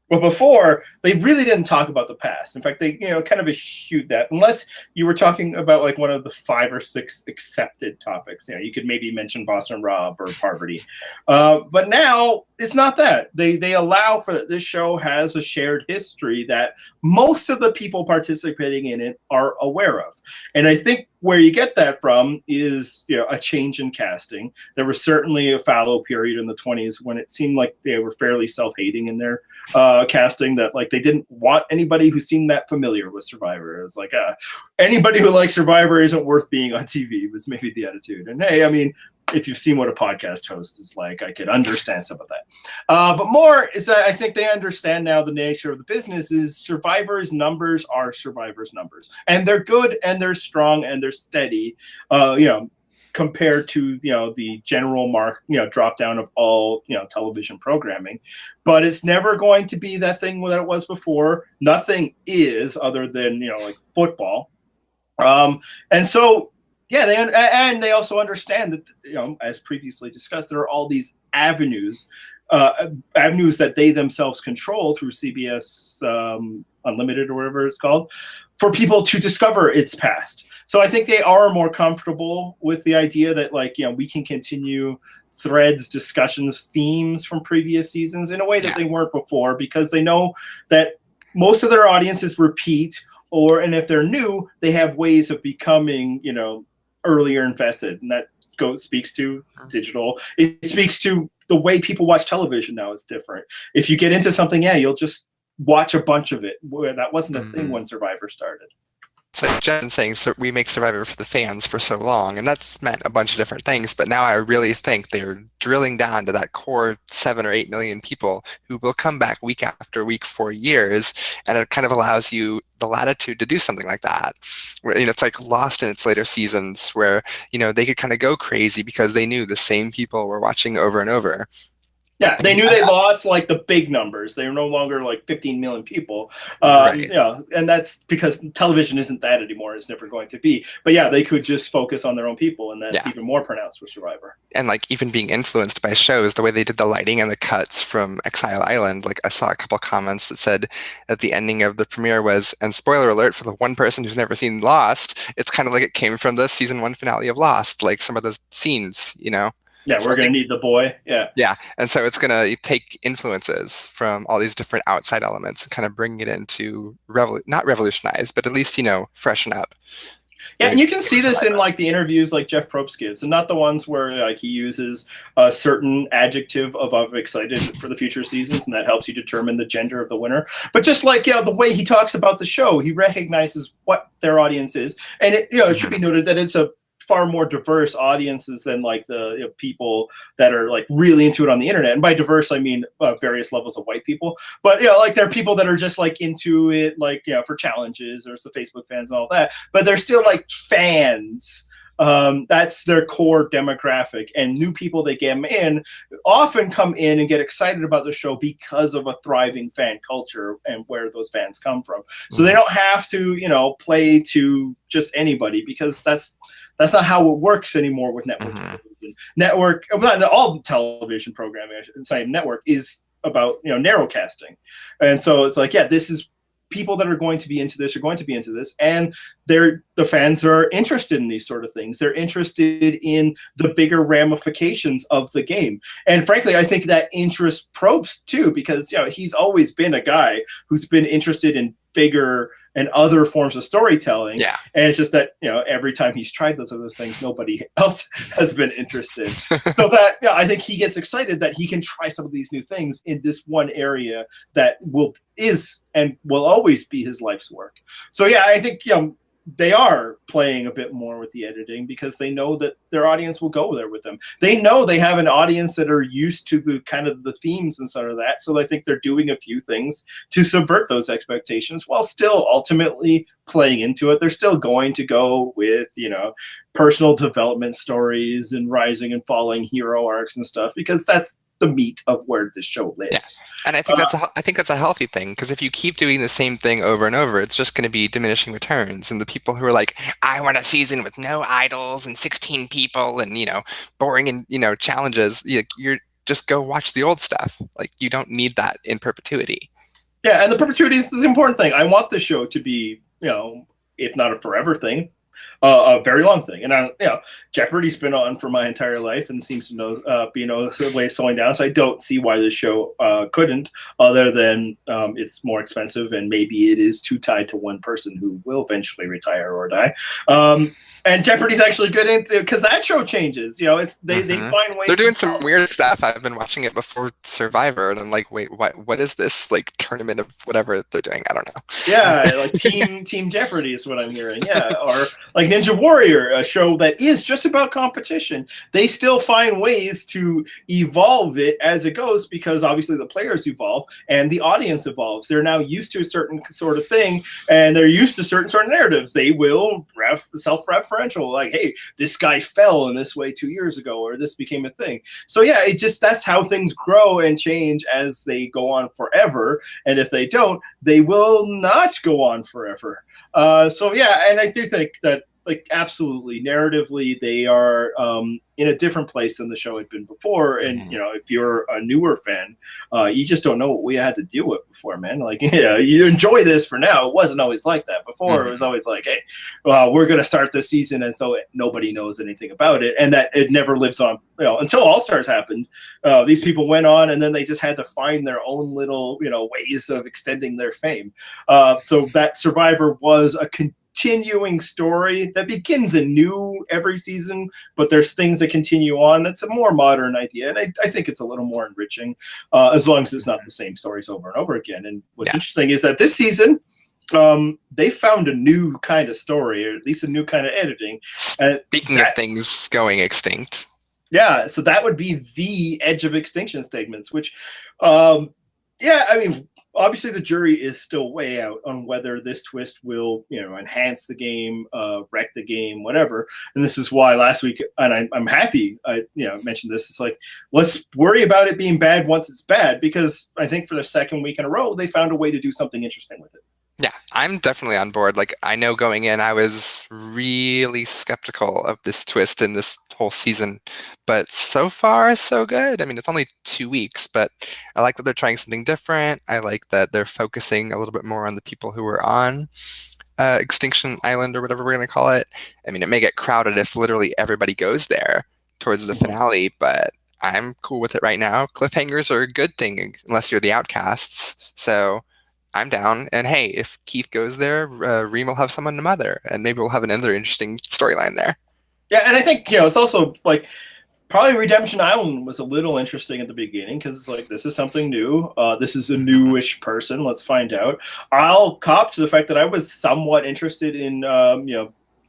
[SPEAKER 1] But before, they really didn't talk about the past. In fact, they, kind of eschewed that. Unless you were talking about like one of the 5 or 6 accepted topics. You could maybe mention Boston Rob or poverty. But now it's not that. They allow for that. This show has a shared history that most of the people participating in it are aware of. And I think where you get that from is a change in casting. There was certainly a fallow period in the 20s when it seemed like they were fairly self-hating in their casting, that like they didn't want anybody who seemed that familiar with Survivor. It was like anybody who likes Survivor isn't worth being on TV, was maybe the attitude. And hey, I mean, if you've seen what a podcast host is like, I could understand some of that. But more is that I think they understand now the nature of the business is Survivor's numbers are Survivor's numbers. And they're good and they're strong and they're steady, compared to, the general drop down of all, television programming. But it's never going to be that thing that it was before. Nothing is, other than, like football. And so, yeah, they also understand that, as previously discussed, there are all these avenues that they themselves control through CBS Unlimited or whatever it's called, for people to discover its past. So I think they are more comfortable with the idea that, like, we can continue threads, discussions, themes from previous seasons in a way that they weren't before, because they know that most of their audiences repeat, and if they're new, they have ways of becoming, earlier invested. And that speaks to digital. It speaks to the way people watch television now is different. If you get into something, you'll just watch a bunch of it. That wasn't a thing when Survivor started.
[SPEAKER 2] So Jen's saying, so we make Survivor for the fans for so long, and that's meant a bunch of different things, but now I really think they're drilling down to that core 7 or 8 million people who will come back week after week for years, and it kind of allows you the latitude to do something like that. Where, it's like Lost in its later seasons, where, they could kind of go crazy because they knew the same people were watching over and over.
[SPEAKER 1] Yeah, they knew they lost like the big numbers. They were no longer like 15 million people.
[SPEAKER 2] Right.
[SPEAKER 1] And that's because television isn't that anymore. It's never going to be. But yeah, they could just focus on their own people, and that's even more pronounced with Survivor.
[SPEAKER 2] And like even being influenced by shows, the way they did the lighting and the cuts from Exile Island, like I saw a couple comments that said that the ending of the premiere was, and spoiler alert for the one person who's never seen Lost, it's kind of like it came from the season 1 finale of Lost, like some of those scenes,
[SPEAKER 1] Yeah, so we're going to need the boy. Yeah.
[SPEAKER 2] Yeah. And so it's going to take influences from all these different outside elements and kind of bring it into, not revolutionize, but at least, freshen up.
[SPEAKER 1] Yeah, and you can see this in like the interviews like Jeff Probst gives, and not the ones where like he uses a certain adjective of "I'm excited for the future seasons," and that helps you determine the gender of the winner. But just like the way he talks about the show, he recognizes what their audience is, and it should be noted that it's a far more diverse audiences than like the people that are like really into it on the internet. And by diverse, I mean various levels of white people. But like there are people that are just like into it, like for challenges. There's the Facebook fans and all that. But they're still like fans. That's their core demographic, and new people that get in often come in and get excited about the show because of a thriving fan culture and where those fans come from. So they don't have to, play to just anybody, because that's not how it works anymore with network television. Network, not all television programming, I should say, network is about narrow casting, and so it's like, this is people that are going to be into this are going to be into this, and the fans are interested in these sort of things. They're interested in the bigger ramifications of the game, and frankly, I think that interest probes too, because he's always been a guy who's been interested in bigger and other forms of storytelling.
[SPEAKER 2] Yeah.
[SPEAKER 1] And it's just that every time he's tried those other things, nobody else has been interested. So that I think he gets excited that he can try some of these new things in this one area that is and will always be his life's work. So I think they are playing a bit more with the editing, because they know that their audience will go there with them. They know they have an audience that are used to the kind of the themes and sort of that. So I think they're doing a few things to subvert those expectations while still ultimately playing into it. They're still going to go with, personal development stories and rising and falling hero arcs and stuff, because that's the meat of where this show lives.
[SPEAKER 2] Yes. And I think that's a healthy thing, because if you keep doing the same thing over and over, it's just going to be diminishing returns. And the people who are like, I want a season with no idols and 16 people and boring and challenges, you're just go watch the old stuff. Like, you don't need that in perpetuity.
[SPEAKER 1] Yeah, and the perpetuity is the important thing. I want the show to be, if not a forever thing, a very long thing. And Jeopardy's been on for my entire life and seems to be the way slowing down. So I don't see why this show couldn't, other than it's more expensive and maybe it is too tied to one person who will eventually retire or die. And Jeopardy's actually good because that show changes. It's they find ways.
[SPEAKER 2] They're doing some weird stuff. I've been watching it before Survivor, and I'm like, wait, what is this like tournament of whatever they're doing? I don't know.
[SPEAKER 1] Yeah, like Team Jeopardy is what I'm hearing. Yeah, or like Ninja Warrior, a show that is just about competition. They still find ways to evolve it as it goes, because obviously the players evolve and the audience evolves. They're now used to a certain sort of thing, and they're used to certain sort of narratives. They will self-referential, like, hey, this guy fell in this way 2 years ago, or this became a thing. So that's how things grow and change as they go on forever. And if they don't, they will not go on forever. And I do think that, like, absolutely, narratively, they are in a different place than the show had been before. And if you're a newer fan, you just don't know what we had to deal with before, man. Like, you enjoy this for now. It wasn't always like that before. It was always like, hey, we're going to start this season as though nobody knows anything about it, and that it never lives on. Until All Stars happened, these people went on, and then they just had to find their own little, ways of extending their fame. So that Survivor was a continuing story that begins anew every season, but there's things that continue on. That's a more modern idea, and I think it's a little more enriching, as long as it's not the same stories over and over again. And what's interesting is that this season, they found a new kind of story, or at least a new kind of editing.
[SPEAKER 2] Speaking of things going extinct.
[SPEAKER 1] Yeah, so that would be the Edge of Extinction segments, which, obviously the jury is still way out on whether this twist will, enhance the game, wreck the game, whatever. And this is why last week, and I'm happy I mentioned this, it's like, let's worry about it being bad once it's bad, because I think for the second week in a row, they found a way to do something interesting with it.
[SPEAKER 2] Yeah, I'm definitely on board. Like, I know going in, I was really skeptical of this twist in this whole season, but so far, so good. I mean, it's only 2 weeks, but I like that they're trying something different. I like that they're focusing a little bit more on the people who were on Extinction Island, or whatever we're going to call it. I mean, it may get crowded if literally everybody goes there towards the finale, but I'm cool with it right now. Cliffhangers are a good thing, unless you're the outcasts. So I'm down. And hey, if Keith goes there, Reem will have someone to mother, and maybe we'll have another interesting storyline there.
[SPEAKER 1] Yeah, and I think, it's also like, probably Redemption Island was a little interesting at the beginning, because it's like, this is something new. This is a newish person. Let's find out. I'll cop to the fact that I was somewhat interested in,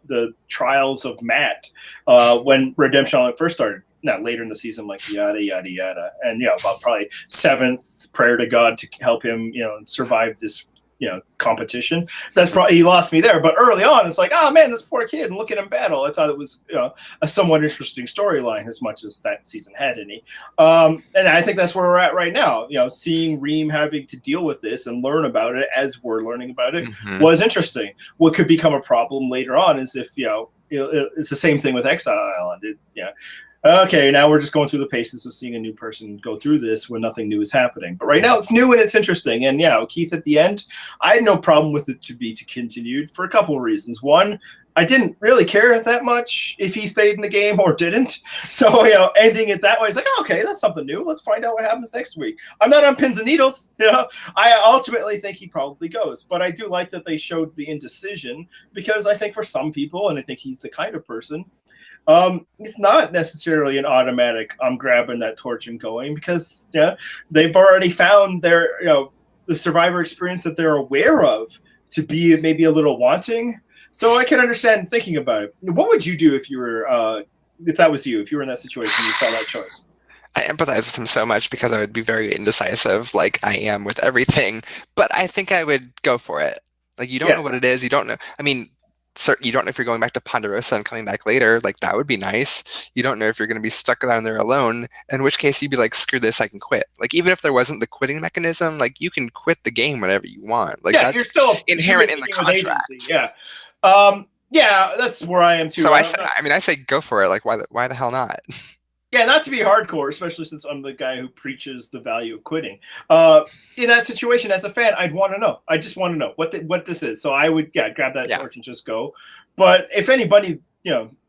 [SPEAKER 1] the trials of Matt when Redemption Island first started. Now later in the season, like yada yada yada, and about probably seventh prayer to God to help him, survive this competition. That's probably he lost me there. But early on, it's like, oh man, this poor kid, and look at him battle. I thought it was a somewhat interesting storyline, as much as that season had any. And I think that's where we're at right now. Seeing Reem having to deal with this and learn about it as we're learning about it was interesting. What could become a problem later on is if it's the same thing with Exile Island. Okay, now we're just going through the paces of seeing a new person go through this when nothing new is happening. But right now it's new and it's interesting. And Keith at the end, I had no problem with it to be continued for a couple of reasons. One, I didn't really care that much if he stayed in the game or didn't. So, ending it that way is like, oh, okay, that's something new. Let's find out what happens next week. I'm not on pins and needles. I ultimately think he probably goes. But I do like that they showed the indecision, because I think for some people, and I think he's the kind of person, it's not necessarily an automatic, I'm grabbing that torch and going, because they've already found their, the survivor experience that they're aware of to be maybe a little wanting. So I can understand thinking about it. What would you do if you were, if that was you, if you were in that situation, you saw that choice?
[SPEAKER 2] I empathize with him so much, because I would be very indecisive, like I am with everything. But I think I would go for it. Like, you don't know what it is. You don't know. I mean, you don't know if you're going back to Ponderosa and coming back later. Like, that would be nice. You don't know if you're going to be stuck down there alone, in which case you'd be like, screw this, I can quit. Like, even if there wasn't the quitting mechanism, like, you can quit the game whenever you want. Like, that's
[SPEAKER 1] you're still
[SPEAKER 2] inherent in the contract.
[SPEAKER 1] Yeah, that's where I am too.
[SPEAKER 2] So I say go for it. Like, why the hell not?
[SPEAKER 1] Yeah, not to be hardcore, especially since I'm the guy who preaches the value of quitting. In that situation, as a fan, I'd want to know. I just want to know what this is. So I would, grab that torch and just go. But if anybody,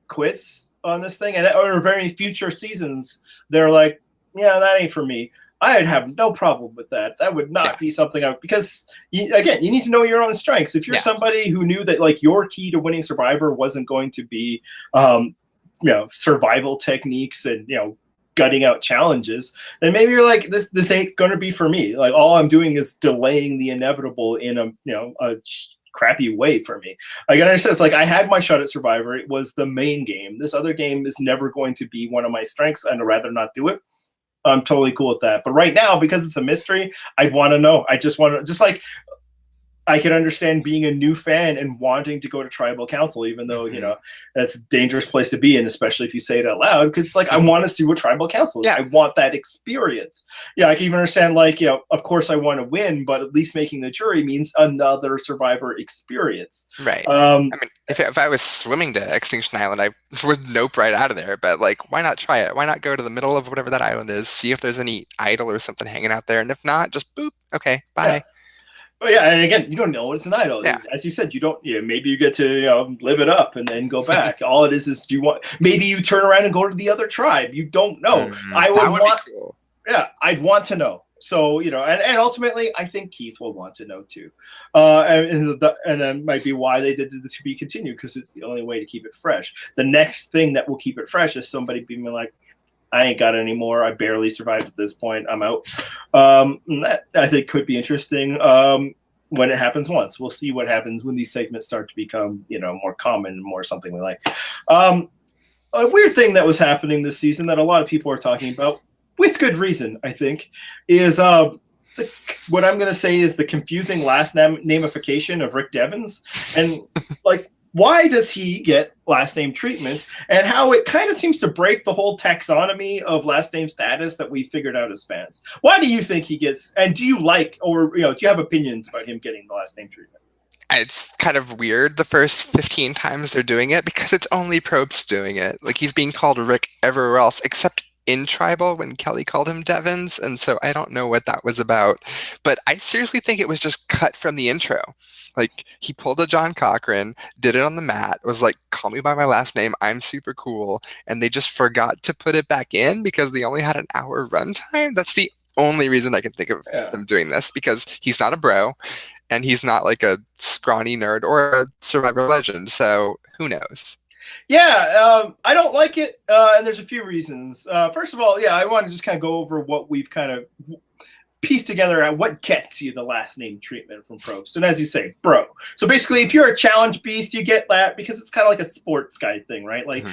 [SPEAKER 1] quits on this thing, and or very future seasons, they're like, that ain't for me, I'd have no problem with that. That would not be something because you need to know your own strengths. If you're somebody who knew that like your key to winning Survivor wasn't going to be survival techniques and gutting out challenges, then maybe you're like, this ain't gonna be for me. Like, all I'm doing is delaying the inevitable in a crappy way for me. Like, I understand, it's like I had my shot at Survivor. It was the main game. This other game is never going to be one of my strengths, and I'd rather not do it. I'm totally cool with that. But right now, because it's a mystery, I want to know. I just want to, just like I can understand being a new fan and wanting to go to tribal council, even though, that's a dangerous place to be in, especially if you say it out loud, because it's like, I want to see what tribal council is. I want that experience. I can even understand, like, of course I want to win, but at least making the jury means another Survivor experience.
[SPEAKER 2] Right. I mean, if I was swimming to Extinction Island, I would nope right out of there. But, like, why not try it? Why not go to the middle of whatever that island is, see if there's any idol or something hanging out there, and if not, just boop, okay, bye.
[SPEAKER 1] But and again, you don't know it's an idol. As you said, you don't. Maybe you get to live it up and then go back. All it is do you want? Maybe you turn around and go to the other tribe. You don't know. I would want. Be cool. Yeah, I'd want to know. So and ultimately, I think Keith will want to know too, and that might be why they did the to be continued, because it's the only way to keep it fresh. The next thing that will keep it fresh is somebody being like, I ain't got any more. I barely survived at this point. I'm out. That I think could be interesting when it happens once. We'll see what happens when these segments start to become, more common and more something we like. A weird thing that was happening this season that a lot of people are talking about, with good reason, I think, is what I'm going to say is the confusing last namification of Rick Devens. And like, why does he get last name treatment, and how it kind of seems to break the whole taxonomy of last name status that we figured out as fans. Why do you think he gets, and do you like, or do you have opinions about him getting the last name treatment?
[SPEAKER 2] It's kind of weird the first 15 times they're doing it, because it's only Probst doing it. Like, he's being called Rick everywhere else except in Tribal when Kelly called him Devens, and so I don't know what that was about. But I seriously think it was just cut from the intro. Like, he pulled a John Cochran, did it on the mat, was like, call me by my last name, I'm super cool, and they just forgot to put it back in because they only had an hour runtime. That's the only reason I can think of them doing this, because he's not a bro, and he's not like a scrawny nerd or a Survivor legend, so who knows?
[SPEAKER 1] I don't like it, and there's a few reasons. First of all, I want to just kind of go over what we've kind of piece together what gets you the last name treatment from Probst. And as you say, bro. So basically, if you're a challenge beast, you get that because it's kind of like a sports guy thing, right? Like,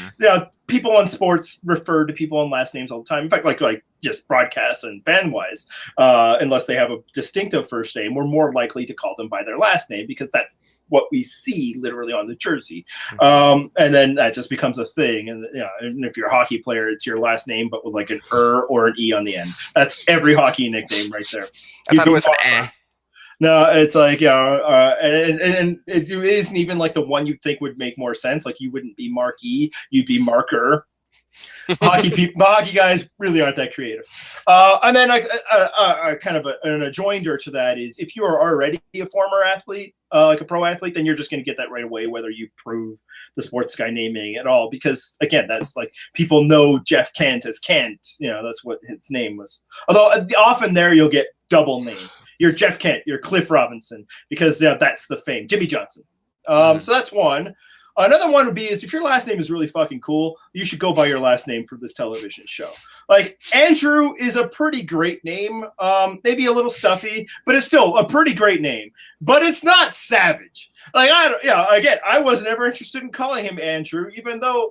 [SPEAKER 1] people on sports refer to people on last names all the time. In fact, like just broadcast and fan wise, unless they have a distinctive first name, we're more likely to call them by their last name because that's what we see literally on the jersey. And then that just becomes a thing. And and if you're a hockey player, it's your last name, but with like an or an E on the end. That's every hockey nickname right there.
[SPEAKER 2] I thought it was an eh.
[SPEAKER 1] No, it's like, and it isn't even like the one you'd think would make more sense. Like you wouldn't be Marquee, you'd be Marker. Hockey guys really aren't that creative. And then kind of an adjoinder to that is if you are already a former athlete, like a pro athlete, then you're just going to get that right away, whether you prove the sports guy naming at all. Because again, that's like people know Jeff Kent as Kent. That's what his name was. Although often there you'll get double name. You're Jeff Kent, you're Cliff Robinson, because that's the fame. Jimmy Johnson. So that's one. Another one would be is if your last name is really fucking cool, you should go by your last name for this television show. Like Andrew is a pretty great name, maybe a little stuffy, but it's still a pretty great name. But it's not Savage. Like I wasn't ever interested in calling him Andrew, even though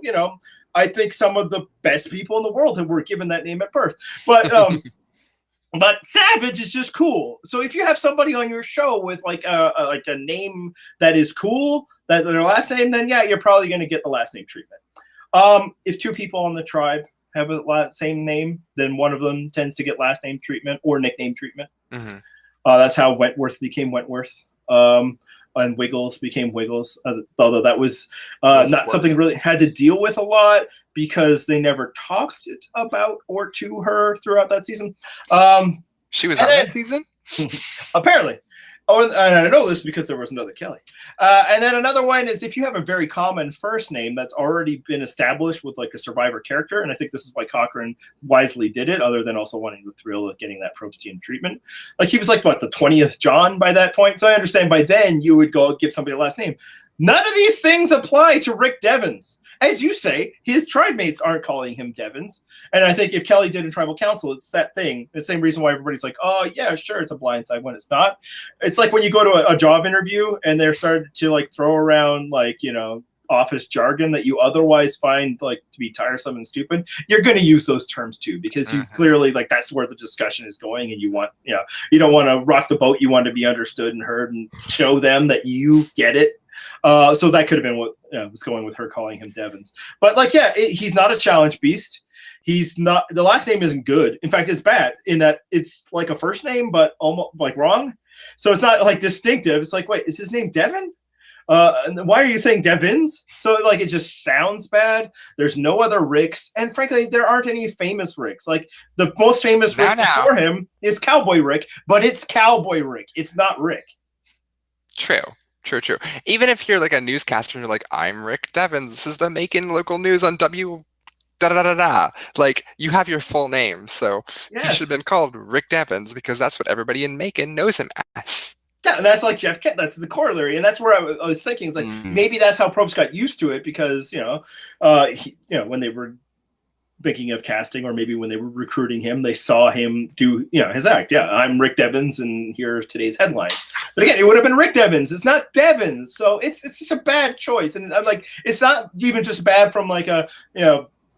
[SPEAKER 1] I think some of the best people in the world were given that name at birth. But but Savage is just cool. So if you have somebody on your show with like a name that is cool, that their last name, then you're probably going to get the last name treatment. If two people on the tribe have a same name, then one of them tends to get last name treatment or nickname treatment. That's how Wentworth became Wentworth. And Wiggles became Wiggles, although that was not something really had to deal with a lot because they never talked about or to her throughout that season.
[SPEAKER 2] She was on that season?
[SPEAKER 1] Apparently. Oh, and I know this because there was another Kelly. And then another one is if you have a very common first name that's already been established with like a survivor character, and I think this is why Cochran wisely did it, other than also wanting the thrill of getting that Probstian treatment. Like he was like, what, the 20th John by that point? So I understand by then you would go give somebody a last name. None of these things apply to Rick Devens. As you say, his tribe mates aren't calling him Devens. And I think if Kelly did in tribal council, it's that thing. The same reason why everybody's like, oh, yeah, sure, it's a blindside when it's not. It's like when you go to a job interview and they're starting to like throw around like, office jargon that you otherwise find like to be tiresome and stupid. You're going to use those terms too, because you clearly like that's where the discussion is going. And you want, you don't want to rock the boat. You want to be understood and heard and show them that you get it. So that could have been what was going with her calling him Devens. But like, he's not a challenge beast. He's not. The last name isn't good. In fact, it's bad in that it's like a first name, but almost like wrong. So it's not like distinctive. It's like, wait, is his name Devin? And why are you saying Devins? So like it just sounds bad. There's no other Ricks, and frankly, there aren't any famous Ricks. Like the most famous Rick before him is Cowboy Rick, but it's Cowboy Rick. It's not Rick.
[SPEAKER 2] True. Even if you're like a newscaster and you're like, I'm Rick Devens, this is the Macon local news on W. Like you have your full name, so he should have been called Rick Devens because that's what everybody in Macon knows him as.
[SPEAKER 1] Yeah, and that's like Jeff Kent. That's the corollary, and that's where I was thinking. It's like maybe that's how Probst got used to it because when they were thinking of casting, or maybe when they were recruiting him, they saw him do his act. Yeah, I'm Rick Devens, and here are today's headlines. But again, it would have been Rick Devens. It's not Devens, so it's just a bad choice. And I'm like, it's not even just bad from like a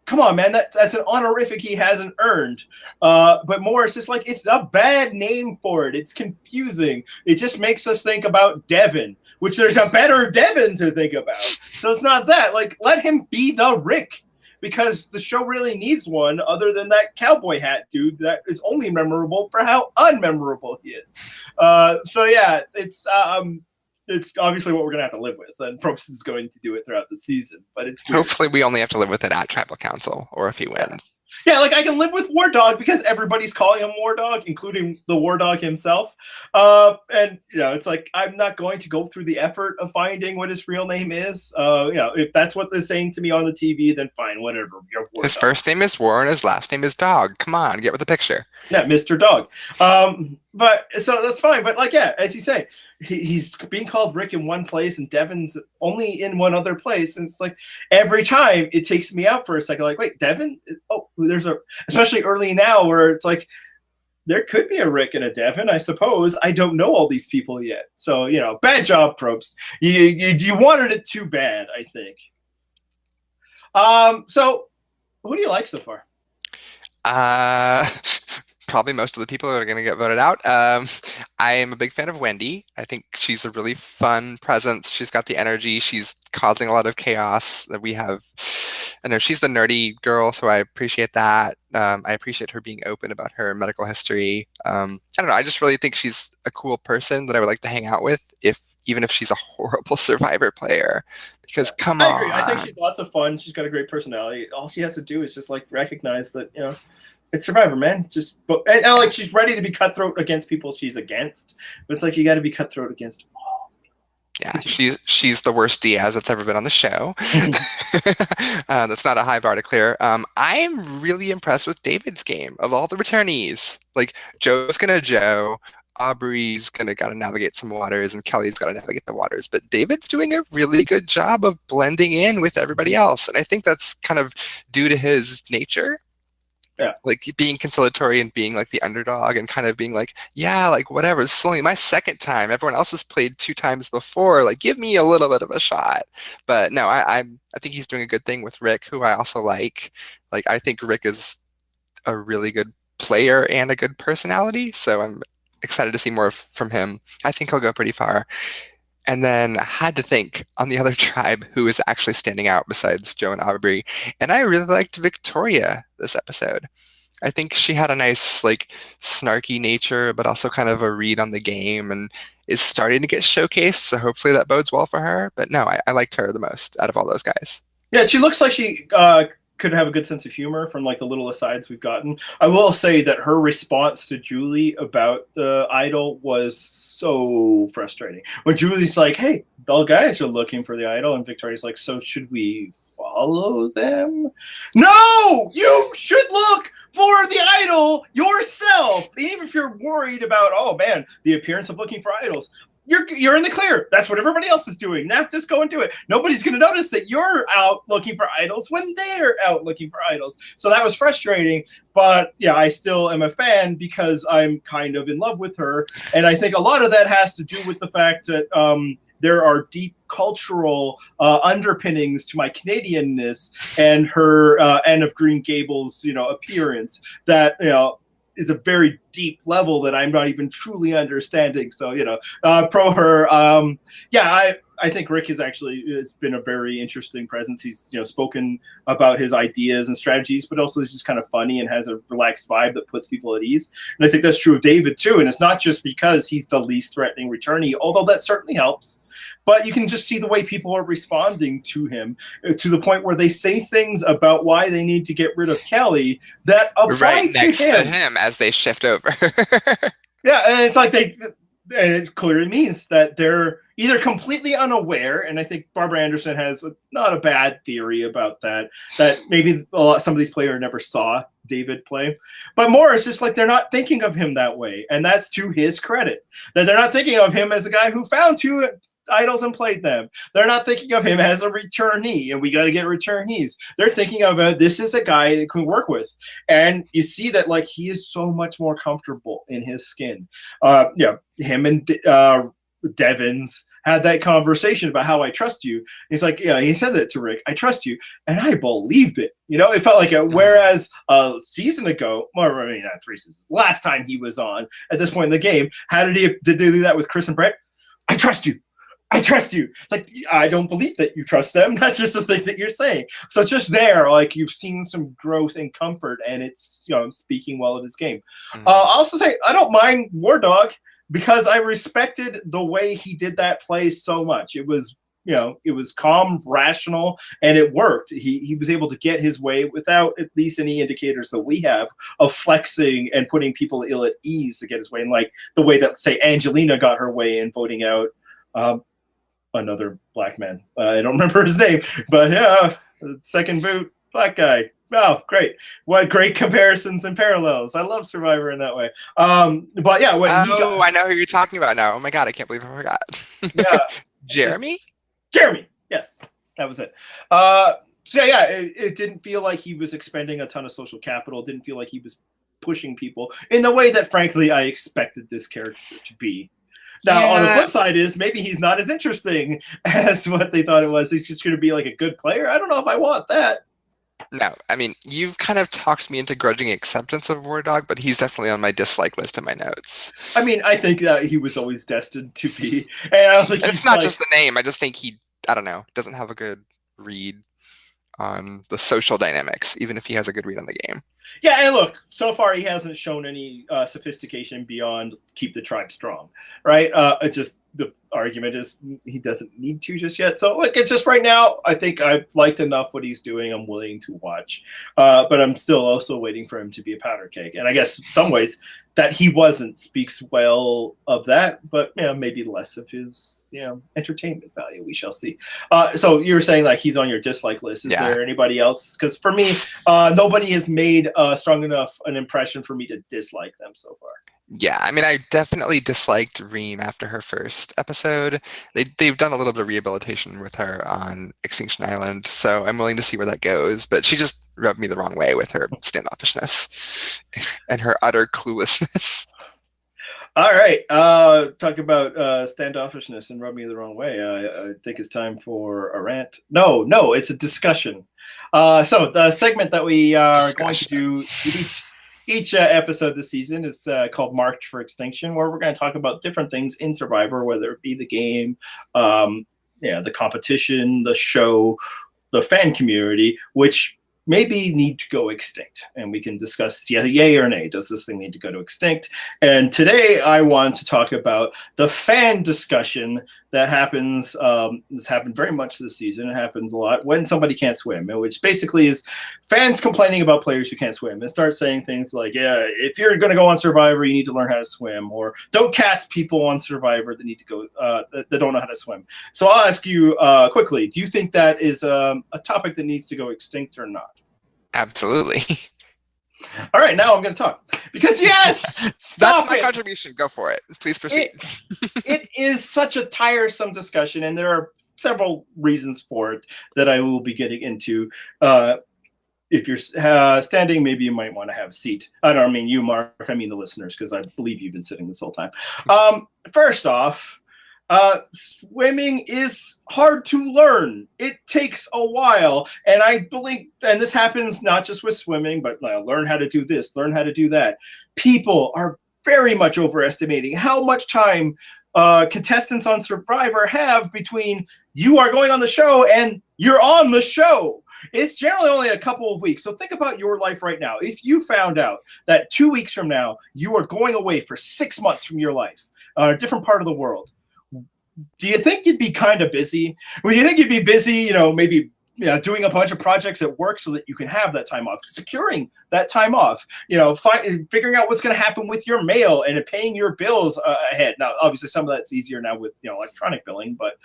[SPEAKER 1] come on, man, that's an honorific he hasn't earned. But more, it's just like it's a bad name for it. It's confusing. It just makes us think about Devin, which there's a better Devin to think about. So it's not that. Like, let him be the Rick, because the show really needs one other than that cowboy hat dude that is only memorable for how unmemorable he is. So yeah, it's obviously what we're going to have to live with, and Probst is going to do it throughout the season, but it's weird.
[SPEAKER 2] Hopefully we only have to live with it at Tribal Council, or if he wins.
[SPEAKER 1] Yeah, like I can live with War Dog because everybody's calling him War Dog, including the War Dog himself. And it's like I'm not going to go through the effort of finding what his real name is. If that's what they're saying to me on the TV, then fine, whatever.
[SPEAKER 2] His first name is War and his last name is Dog. Come on, get with the picture.
[SPEAKER 1] Yeah, Mr. Dog. But so that's fine. But like, as you say, he's being called Rick in one place and Devin's only in one other place. And it's like every time it takes me out for a second, like, wait, Devin? Oh, especially early now where it's like there could be a Rick and a Devin, I suppose. I don't know all these people yet. So, bad job, Probst. You wanted it too bad, I think. So who do you like so far?
[SPEAKER 2] Probably most of the people that are going to get voted out. I am a big fan of Wendy. I think she's a really fun presence. She's got the energy. She's causing a lot of chaos that we have. I know she's the nerdy girl, so I appreciate that. I appreciate her being open about her medical history. I don't know. I just really think she's a cool person that I would like to hang out with, even if she's a horrible Survivor player. Because come on.
[SPEAKER 1] I agree. I think she's lots of fun. She's got a great personality. All she has to do is just recognize that it's Survivor, man. And she's ready to be cutthroat against people she's against. But it's you got to be cutthroat against all.
[SPEAKER 2] Yeah, she's the worst Diaz that's ever been on the show. That's not a high bar to clear. I'm really impressed with David's game of all the returnees. Joe's gonna Joe, Aubrey's gotta navigate some waters, and Kelly's gotta navigate the waters. But David's doing a really good job of blending in with everybody else, and I think that's kind of due to his nature.
[SPEAKER 1] Yeah.
[SPEAKER 2] Being conciliatory and being the underdog and kind of being whatever, this is only my second time. Everyone else has played 2 times before. Give me a little bit of a shot. But no, I think he's doing a good thing with Rick, who I also like. I think Rick is a really good player and a good personality. So I'm excited to see more from him. I think he'll go pretty far. And then I had to think on the other tribe who is actually standing out besides Joe and Aubrey. And I really liked Victoria this episode. I think she had a nice, snarky nature, but also kind of a read on the game and is starting to get showcased. So hopefully that bodes well for her. But no, I liked her the most out of all those guys.
[SPEAKER 1] Yeah, she looks like she could have a good sense of humor from the little asides we've gotten. I will say that her response to Julie about the idol was so frustrating. When Julie's like, hey, all guys are looking for the idol, and Victoria's like, so should we follow them? No! You should look for the idol yourself! Even if you're worried about, oh man, the appearance of looking for idols. You're in the clear. That's what everybody else is doing. Now just go and do it. Nobody's going to notice that you're out looking for idols when they're out looking for idols. So that was frustrating. But yeah, I still am a fan because I'm kind of in love with her. And I think a lot of that has to do with the fact that there are deep cultural underpinnings to my Canadianness and her Anne of Green Gables, appearance that, is a very deep level that I'm not even truly understanding. So, pro her. I think Rick it's been a very interesting presence. He's, spoken about his ideas and strategies, but also he's just kind of funny and has a relaxed vibe that puts people at ease. And I think that's true of David too. And it's not just because he's the least threatening returnee, although that certainly helps. But you can just see the way people are responding to him to the point where they say things about why they need to get rid of Kelly that apply
[SPEAKER 2] right next to him as they shift over.
[SPEAKER 1] Yeah, and it's and it clearly means that they're either completely unaware, and I think Barbara Anderson has not a bad theory about that maybe some of these players never saw David play. But more, it's just they're not thinking of him that way, and that's to his credit. That they're not thinking of him as a guy who found 2 idols and played them. They're not thinking of him as a returnee, and we got to get returnees. They're thinking of this is a guy that can work with, and you see that he is so much more comfortable in his skin. Him and Devins had that conversation about how I trust you. He's like, yeah, he said that to Rick. I trust you, and I believed it. It felt like it. Whereas a season ago, or I mean, not 3 seasons, last time he was on at this point in the game, did they do that with Chris and Brett? I trust you. I trust you. It's I don't believe that you trust them. That's just the thing that you're saying. So it's just there, you've seen some growth and comfort, and it's, speaking well of his game. Mm-hmm. I'll also say, I don't mind War Dog because I respected the way he did that play so much. It was, it was calm, rational, and it worked. He was able to get his way without at least any indicators that we have of flexing and putting people ill at ease to get his way. And the way that, say, Angelina got her way in voting out another black man. I don't remember his name, but yeah, second boot, black guy. Oh, great. What great comparisons and parallels. I love Survivor in that way. But yeah.
[SPEAKER 2] I know who you're talking about now. Oh my God, I can't believe I forgot.
[SPEAKER 1] Yeah.
[SPEAKER 2] Jeremy?
[SPEAKER 1] Jeremy. Yes, that was it. So yeah, it didn't feel like he was expending a ton of social capital. It didn't feel like he was pushing people in the way that, frankly, I expected this character to be. Now, on the flip side is maybe he's not as interesting as what they thought it was. He's just going to be like a good player. I don't know if I want that.
[SPEAKER 2] No, I mean, you've kind of talked me into grudging acceptance of War Dog, but he's definitely on my dislike list in my notes.
[SPEAKER 1] I mean, I think that he was always destined to be. And I don't think
[SPEAKER 2] it's not just the name. I just think I don't know, doesn't have a good read on the social dynamics, even if he has a good read on the game.
[SPEAKER 1] Yeah, and look, so far he hasn't shown any sophistication beyond keep the tribe strong, right? Just the argument is he doesn't need to just yet. So look, it's just right now, I think I've liked enough what he's doing. I'm willing to watch, but I'm still also waiting for him to be a powder keg. And I guess in some ways that he wasn't speaks well of that, but maybe less of his entertainment value. We shall see. So you were saying like he's on your dislike list. Is there anybody else? Because for me, nobody has made strong enough an impression for me to dislike them so far.
[SPEAKER 2] Yeah, I mean, I definitely disliked Reem after her first episode. They've done a little bit of rehabilitation with her on Extinction Island, so I'm willing to see where that goes. But she just rubbed me the wrong way with her standoffishness and her utter cluelessness.
[SPEAKER 1] All right, talk about standoffishness and rub me the wrong way. I think it's time for a rant. No, it's a discussion. So the segment that we are going to do each episode this season is called March for Extinction, where we're going to talk about different things in Survivor, whether it be the game, the competition, the show, the fan community, which maybe need to go extinct. And we can discuss yay or nay. Does this thing need to go to extinct? And today I want to talk about the fan discussion that happens. This happened very much this season. It happens a lot when somebody can't swim, which basically is fans complaining about players who can't swim and start saying things like, if you're going to go on Survivor, you need to learn how to swim, or don't cast people on Survivor that need to go, that don't know how to swim. So I'll ask you quickly, do you think that is a topic that needs to go extinct or not?
[SPEAKER 2] Absolutely.
[SPEAKER 1] All right, now I'm going to talk. Because yes!
[SPEAKER 2] That's my contribution. Go for it. Please proceed.
[SPEAKER 1] It is such a tiresome discussion, and there are several reasons for it that I will be getting into. If you're standing, maybe you might want to have a seat. I don't mean you, Mark. I mean the listeners, because I believe you've been sitting this whole time. First off, swimming is hard to learn. It takes a while, and I believe, and this happens not just with swimming, but learn how to do this, learn how to do that. People are very much overestimating how much time contestants on Survivor have between you are going on the show and you're on the show. It's generally only a couple of weeks. So think about your life right now. If you found out that 2 weeks from now you are going away for 6 months from your life, a different part of the world, do you think you'd be kind of busy? Well, you think you'd be busy, maybe doing a bunch of projects at work so that you can have that time off, securing that time off, figuring out what's going to happen with your mail and paying your bills ahead. Now, obviously, some of that's easier now with electronic billing, but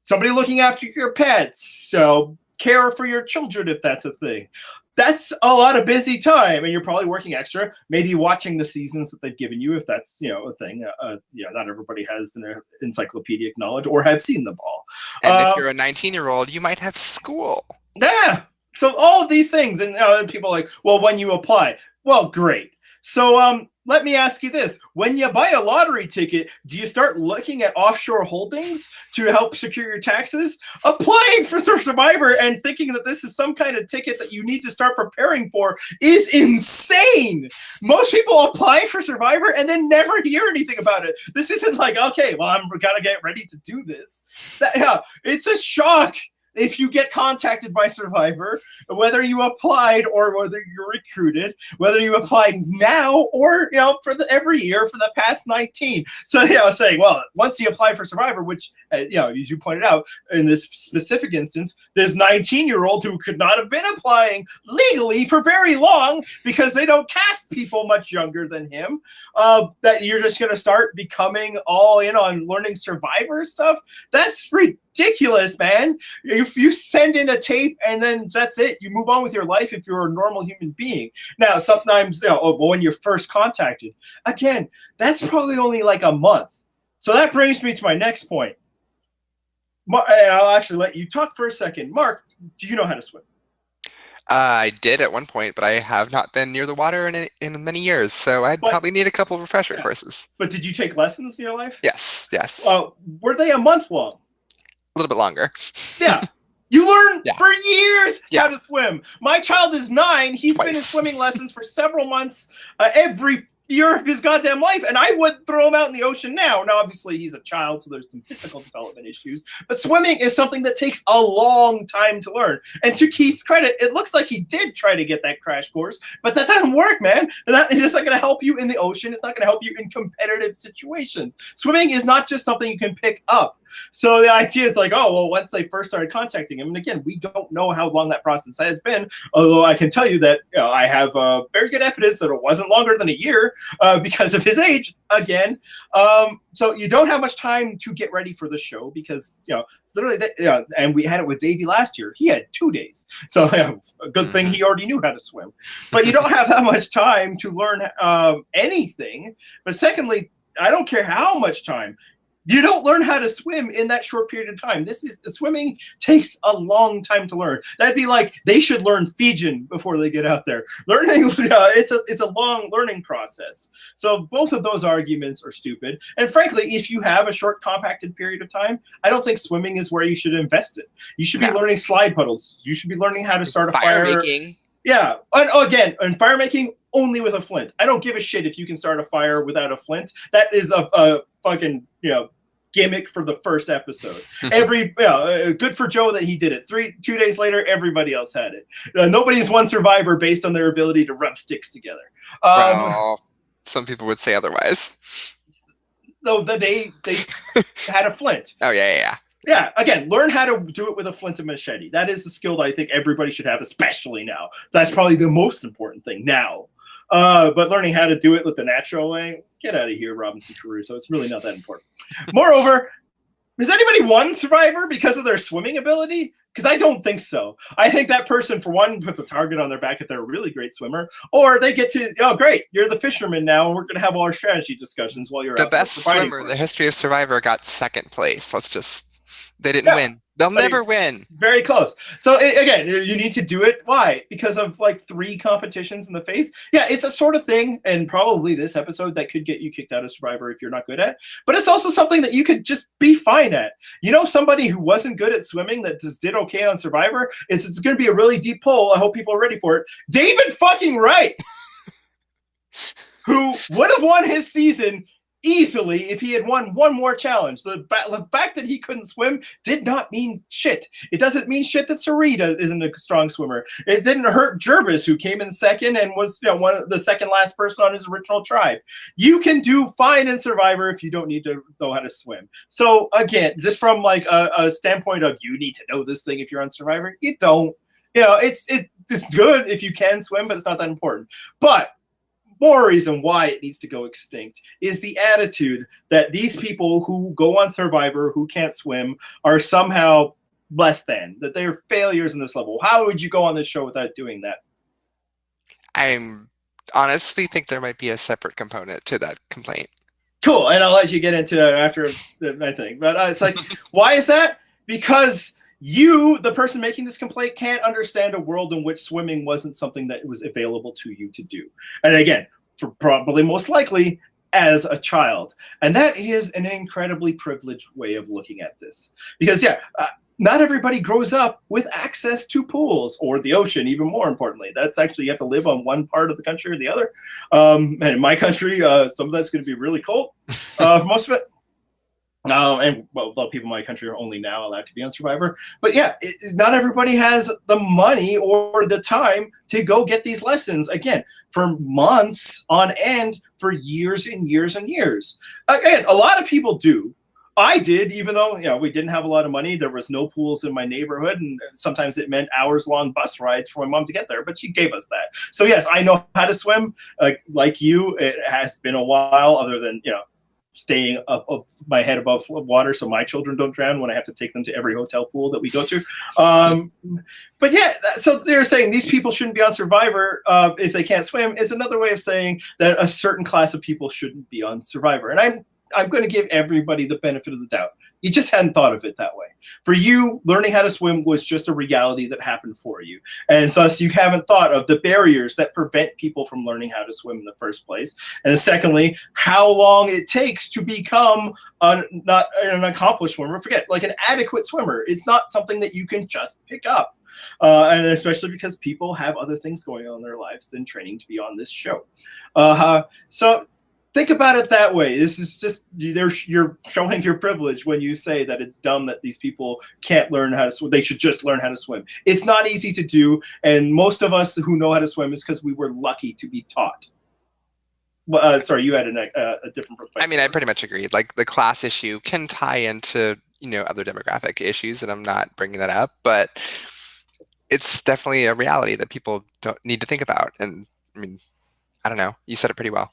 [SPEAKER 1] somebody looking after your pets, so care for your children if that's a thing. That's a lot of busy time, and you're probably working extra, maybe watching the seasons that they've given you, if that's a thing. Not everybody has their encyclopedic knowledge or have seen them all.
[SPEAKER 2] And if you're a 19-year-old, you might have school.
[SPEAKER 1] Yeah. So all of these things, and people are like, well, when you apply, well, great. So let me ask you this. When you buy a lottery ticket, do you start looking at offshore holdings to help secure your taxes? Applying for Survivor and thinking that this is some kind of ticket that you need to start preparing for is insane. Most people apply for Survivor and then never hear anything about it. This isn't like, okay, well, I'm got to get ready to do this. It's a shock. If you get contacted by Survivor, whether you applied or whether you're recruited, whether you applied now or for every year for the past 19. So saying, well, once you apply for Survivor, which as you pointed out in this specific instance, this 19-year-old who could not have been applying legally for very long because they don't cast people much younger than him, that you're just going to start becoming all in on learning Survivor stuff. That's ridiculous, man. If you send in a tape and then that's it, you move on with your life if you're a normal human being. Now, sometimes, when you're first contacted, again, that's probably only like a month. So that brings me to my next point. I'll actually let you talk for a second. Mark, do you know how to swim?
[SPEAKER 2] I did at one point, but I have not been near the water in many years, so I'd
[SPEAKER 1] But
[SPEAKER 2] probably need a couple of refresher
[SPEAKER 1] yeah,
[SPEAKER 2] courses.
[SPEAKER 1] but did you take lessons in your life?
[SPEAKER 2] Yes, yes.
[SPEAKER 1] Were they a month long?
[SPEAKER 2] A little bit longer.
[SPEAKER 1] Yeah. You learn
[SPEAKER 2] Yeah,
[SPEAKER 1] for years
[SPEAKER 2] yeah,
[SPEAKER 1] how to swim. My child is 9. He's been in
[SPEAKER 2] twice.
[SPEAKER 1] swimming lessons for several months every year of his goddamn life, and I would throw him out in the ocean now. Now, obviously, he's a child, so there's some physical development issues, but swimming is something that takes a long time to learn. And to Keith's credit, it looks like he did try to get that crash course, but that doesn't work, man. It's not going to help you in the ocean. It's not going to help you in competitive situations. Swimming is not just something you can pick up. So the idea is like, oh, well, once they first started contacting him, and again, we don't know how long that process has been, although I can tell you that I have very good evidence that it wasn't longer than a year because of his age, again. So you don't have much time to get ready for the show because, literally, and we had it with Davey last year. He had 2 days. So a good thing he already knew how to swim. But you don't have that much time to learn anything. But secondly, I don't care how much time. You don't learn how to swim in that short period of time. Swimming takes a long time to learn. That'd be like they should learn Fijian before they get out there. Learning, it's a long learning process. So both of those arguments are stupid. And frankly, if you have a short, compacted period of time, I don't think swimming is where you should invest it. You should be learning slide puddles. You should be learning how to start a fire.
[SPEAKER 2] Making.
[SPEAKER 1] Yeah, and fire making only with a flint. I don't give a shit if you can start a fire without a flint. That is a fucking gimmick for the first episode. Good for Joe that he did it. 2 days later, everybody else had it. Nobody's won Survivor based on their ability to rub sticks together.
[SPEAKER 2] Well, some people would say otherwise.
[SPEAKER 1] No, they had a flint.
[SPEAKER 2] Oh yeah.
[SPEAKER 1] Yeah, again, learn how to do it with a flint and machete. That is a skill that I think everybody should have, especially now. That's probably the most important thing now. But learning how to do it with the natural way, get out of here, Robinson Crusoe. It's really not that important. Moreover, has anybody won Survivor because of their swimming ability? Because I don't think so. I think that person, for one, puts a target on their back if they're a really great swimmer, or they get to, oh, great, you're the fisherman now, and we're going to have all our strategy discussions while you're
[SPEAKER 2] the
[SPEAKER 1] out
[SPEAKER 2] best swimmer in the history of Survivor got second place. They didn't win. They'll never win.
[SPEAKER 1] Very close. So again, you need to do it. Why? Because of like 3 competitions in the face. Yeah, it's a sort of thing, and probably this episode that could get you kicked out of Survivor if you're not good at. But it's also something that you could just be fine at. Somebody who wasn't good at swimming that just did okay on Survivor. It's going to be a really deep poll. I hope people are ready for it. David fucking Wright, who would have won his season easily if he had won one more challenge. The fact that he couldn't swim did not mean shit. It doesn't mean shit that Sarita isn't a strong swimmer. It didn't hurt Jervis, who came in second and was one of the second last person on his original tribe. You can do fine in Survivor if you don't need to know how to swim. So again, just from like a standpoint of you need to know this thing if you're on Survivor, you don't. It's good if you can swim, but it's not that important. But more reason why it needs to go extinct is the attitude that these people who go on Survivor who can't swim are somehow less than, that they're failures in this level. How would you go on this show without doing that?
[SPEAKER 2] I honestly think there might be a separate component to that complaint.
[SPEAKER 1] Cool, and I'll let you get into that after my thing. But it's like, why is that? Because you, the person making this complaint, can't understand a world in which swimming wasn't something that was available to you to do. And again, probably most likely as a child. And that is an incredibly privileged way of looking at this. Because, not everybody grows up with access to pools or the ocean, even more importantly. That's actually, you have to live on one part of the country or the other. And in my country, some of that's going to be really cold. Most of it. People in my country are only now allowed to be on Survivor. But not everybody has the money or the time to go get these lessons, again, for months on end, for years and years and years. Again, a lot of people do. I did, even though we didn't have a lot of money. There was no pools in my neighborhood, and sometimes it meant hours-long bus rides for my mom to get there, but she gave us that. So yes, I know how to swim. Like you, it has been a while, other than, staying up my head above water so my children don't drown when I have to take them to every hotel pool that we go to. But so they're saying these people shouldn't be on Survivor if they can't swim is another way of saying that a certain class of people shouldn't be on Survivor. And I'm going to give everybody the benefit of the doubt. You just hadn't thought of it that way. For you, learning how to swim was just a reality that happened for you. And thus, you haven't thought of the barriers that prevent people from learning how to swim in the first place. And secondly, how long it takes to become not an accomplished swimmer. Forget, like an adequate swimmer. It's not something that you can just pick up. And especially because people have other things going on in their lives than training to be on this show. So think about it that way. This is just you're showing your privilege when you say that it's dumb that these people can't learn how to swim. They should just learn how to swim. It's not easy to do, and most of us who know how to swim is because we were lucky to be taught. Sorry, you had a different perspective.
[SPEAKER 2] I mean, I pretty much agree. Like the class issue can tie into other demographic issues, and I'm not bringing that up, but it's definitely a reality that people don't need to think about. And I mean, I don't know. You said it pretty well.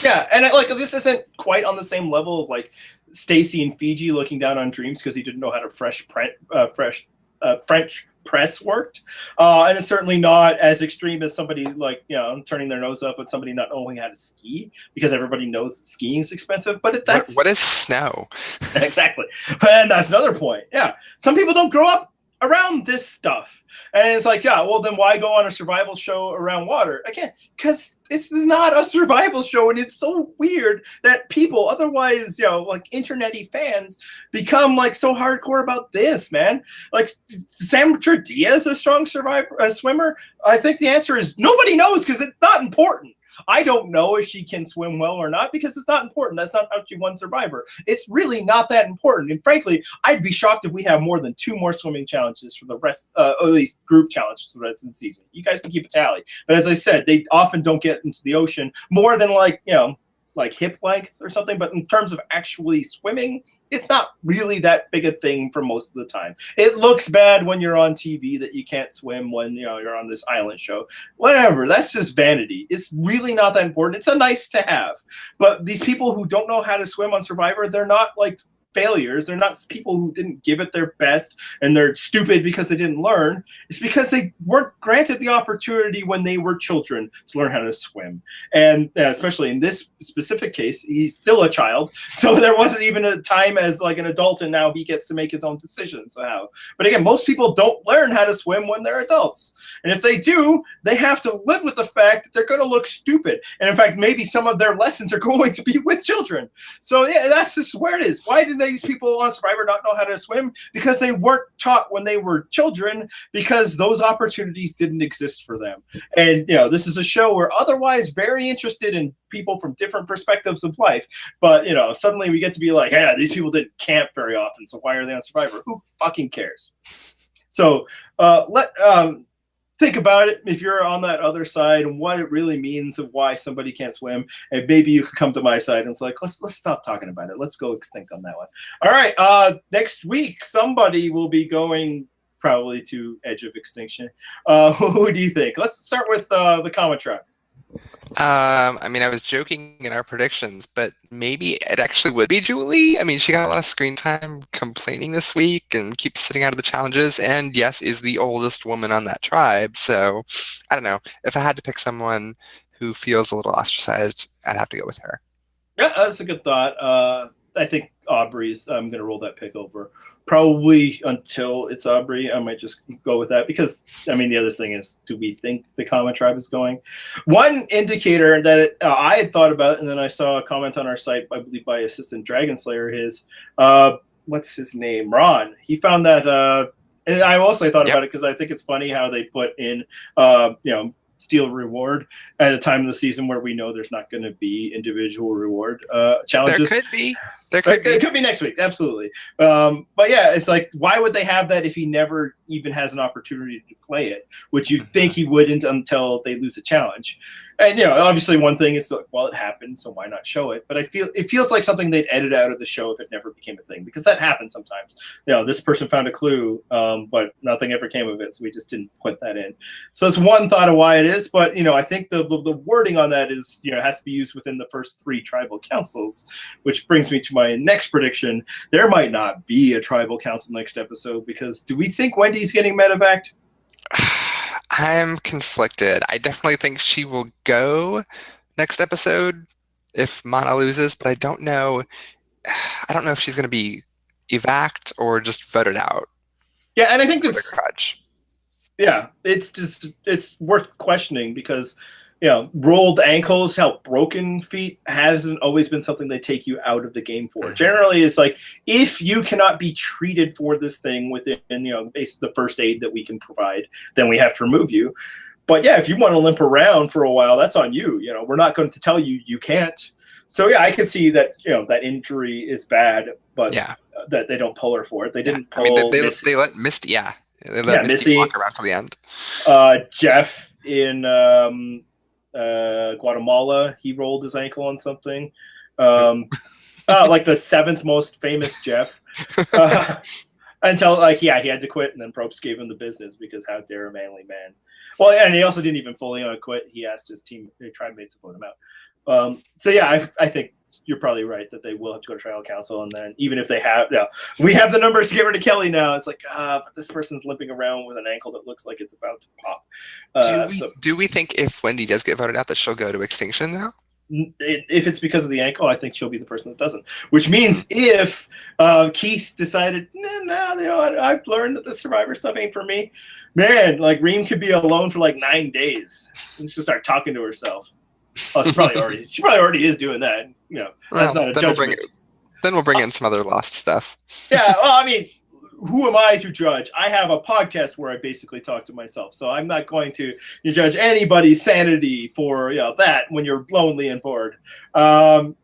[SPEAKER 1] Yeah, and like this isn't quite on the same level of like Stacy in Fiji looking down on Dreams because he didn't know how to French press worked, and it's certainly not as extreme as somebody like turning their nose up at somebody not knowing how to ski because everybody knows that skiing is expensive. But that's
[SPEAKER 2] what is snow?
[SPEAKER 1] Exactly, and that's another point. Yeah, some people don't grow up around this stuff. And it's like, yeah, well, then why go on a survival show around water? Again, because this is not a survival show, and it's so weird that people, otherwise, like internet-y fans, become like so hardcore about this, man. Like, Sam Diaz a strong swimmer? I think the answer is nobody knows because it's not important. I don't know if she can swim well or not because it's not important. That's not how she won Survivor. It's really not that important. And frankly, I'd be shocked if we have more than 2 more swimming challenges for the rest, or at least group challenges for the rest of the season. You guys can keep a tally. But as I said, they often don't get into the ocean more than like hip length or something. But in terms of actually swimming, it's not really that big a thing for most of the time. It looks bad when you're on TV that you can't swim when you're on this island show. Whatever, that's just vanity. It's really not that important. It's a nice to have. But these people who don't know how to swim on Survivor, they're not like failures. They're not people who didn't give it their best and they're stupid because they didn't learn. It's because they weren't granted the opportunity when they were children to learn how to swim. And especially in this specific case, he's still a child. So there wasn't even a time as like an adult, and now he gets to make his own decisions. But again, most people don't learn how to swim when they're adults. And if they do, they have to live with the fact that they're going to look stupid. And in fact, maybe some of their lessons are going to be with children. So yeah, that's just where it is. Why did these people on Survivor not know how to swim? Because they weren't taught when they were children, because those opportunities didn't exist for them. And this is a show we're otherwise very interested in people from different perspectives of life, but suddenly we get to be like, yeah, these people didn't camp very often, so why are they on Survivor? Who fucking cares? So think about it if you're on that other side and what it really means of why somebody can't swim, and maybe you could come to my side and it's like, let's stop talking about it. Let's go extinct on that one. All right, next week somebody will be going probably to Edge of Extinction. Who do you think? Let's start with the Comet Trap.
[SPEAKER 2] I mean, I was joking in our predictions, but maybe it actually would be Julie. I mean, she got a lot of screen time complaining this week and keeps sitting out of the challenges, and yes, is the oldest woman on that tribe. So I don't know. If I had to pick someone who feels a little ostracized, I'd have to go with her.
[SPEAKER 1] Yeah, that's a good thought. I think Aubrey's. I'm going to roll that pick over. Probably until it's Aubrey, I might just go with that because, I mean, the other thing is, do we think the Comet Tribe is going? One indicator that I had thought about, and then I saw a comment on our site, I believe by Assistant Dragon Slayer, what's his name? Ron. He found that, and I also thought about it because I think it's funny how they put in, steal reward at a time of the season where we know there's not going to be individual reward challenges.
[SPEAKER 2] There could be.
[SPEAKER 1] It could be next week, absolutely. But yeah, it's like, why would they have that if he never even has an opportunity to play it, which you'd think he wouldn't until they lose a challenge. And obviously one thing is like, well, it happened, so why not show it? But it feels like something they'd edit out of the show if it never became a thing, because that happens sometimes. This person found a clue, but nothing ever came of it, so we just didn't put that in. So it's one thought of why it is, but I think the wording on that is it has to be used within the first 3 tribal councils, which brings me to my next prediction. There might not be a tribal council next episode, because do we think Wendy's getting medevaced?
[SPEAKER 2] I'm conflicted. I definitely think she will go next episode if Mana loses, but I don't know. I don't know if she's going to be evac or just voted out
[SPEAKER 1] Yeah, and I think
[SPEAKER 2] with a
[SPEAKER 1] that's
[SPEAKER 2] grudge.
[SPEAKER 1] yeah, it's worth questioning because rolled ankles, how broken feet hasn't always been something they take you out of the game for. Generally, it's like if you cannot be treated for this thing within basically the first aid that we can provide, then we have to remove you. But yeah, if you want to limp around for a while, that's on you. We're not going to tell you you can't. So yeah, I can see that that injury is bad, but
[SPEAKER 2] Yeah.
[SPEAKER 1] that they don't pull her for it. They
[SPEAKER 2] Yeah.
[SPEAKER 1] didn't
[SPEAKER 2] I mean,
[SPEAKER 1] pull
[SPEAKER 2] they let Misty, yeah. They let
[SPEAKER 1] yeah,
[SPEAKER 2] Misty
[SPEAKER 1] Missy,
[SPEAKER 2] walk around till the end.
[SPEAKER 1] Jeff in Guatemala, he rolled his ankle on something. Like the seventh most famous Jeff. Until he had to quit, and then Probst gave him the business because how dare a manly man. Well, and he also didn't even fully quit. He asked his team, they tried to vote him out. So yeah, I think you're probably right that they will have to go to trial counsel, and then even if they have, we have the numbers to get rid of Kelly now. It's like, but this person's limping around with an ankle that looks like it's about to pop.
[SPEAKER 2] Do we think if Wendy does get voted out that she'll go to Extinction now?
[SPEAKER 1] If it's because of the ankle, I think she'll be the person that doesn't. Which means if Keith decided, I've learned that the Survivor stuff ain't for me, man, like Reem could be alone for like 9 days and she'll start talking to herself. Oh, she probably already is doing that. That's not a judgment.
[SPEAKER 2] Then we'll bring in some other lost stuff.
[SPEAKER 1] Yeah, well, I mean, who am I to judge? I have a podcast where I basically talk to myself, so I'm not going to judge anybody's sanity for that when you're lonely and bored. But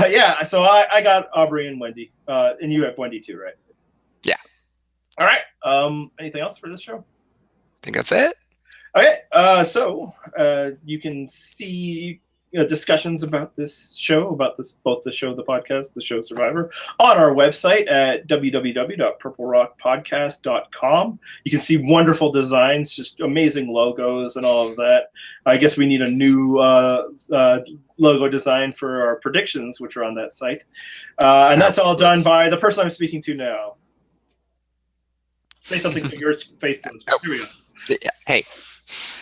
[SPEAKER 1] yeah, so I got Aubrey and Wendy, and you have Wendy too, right?
[SPEAKER 2] Yeah.
[SPEAKER 1] All right. Anything else for this show?
[SPEAKER 2] I think that's it.
[SPEAKER 1] Okay. So you can see discussions about this show, both the show, the podcast, the show Survivor, on our website at www.purplerockpodcast.com. You can see wonderful designs, just amazing logos and all of that. I guess we need a new logo design for our predictions, which are on that site. And that's all done by the person I'm speaking to now. Say something to your face. Here we go.
[SPEAKER 2] Yeah. Hey.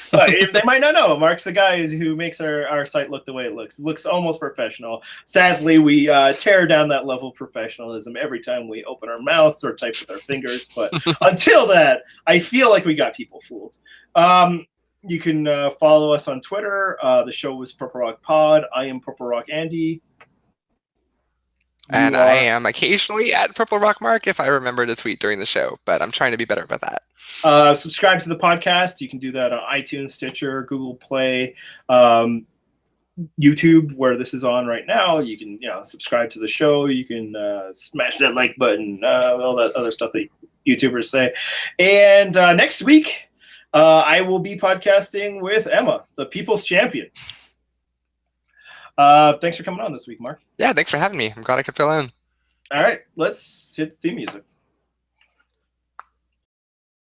[SPEAKER 1] They might not know. Mark's the guy who makes our site look the way it looks. It looks almost professional. Sadly, we tear down that level of professionalism every time we open our mouths or type with our fingers. But until that, I feel like we got people fooled. You can follow us on Twitter. The show was Purple Rock Pod. I am Purple Rock Andy.
[SPEAKER 2] And I am occasionally at Purple Rock Mark if I remember to tweet during the show, but I'm trying to be better about that.
[SPEAKER 1] Subscribe to the podcast. You can do that on iTunes, Stitcher, Google Play, YouTube, where this is on right now. You can subscribe to the show. You can smash that like button, all that other stuff that YouTubers say. And next week, I will be podcasting with Emma, the People's Champion. Thanks for coming on this week, Mark.
[SPEAKER 2] Yeah, thanks for having me. I'm glad I could fill in.
[SPEAKER 1] All right, let's hit the theme music.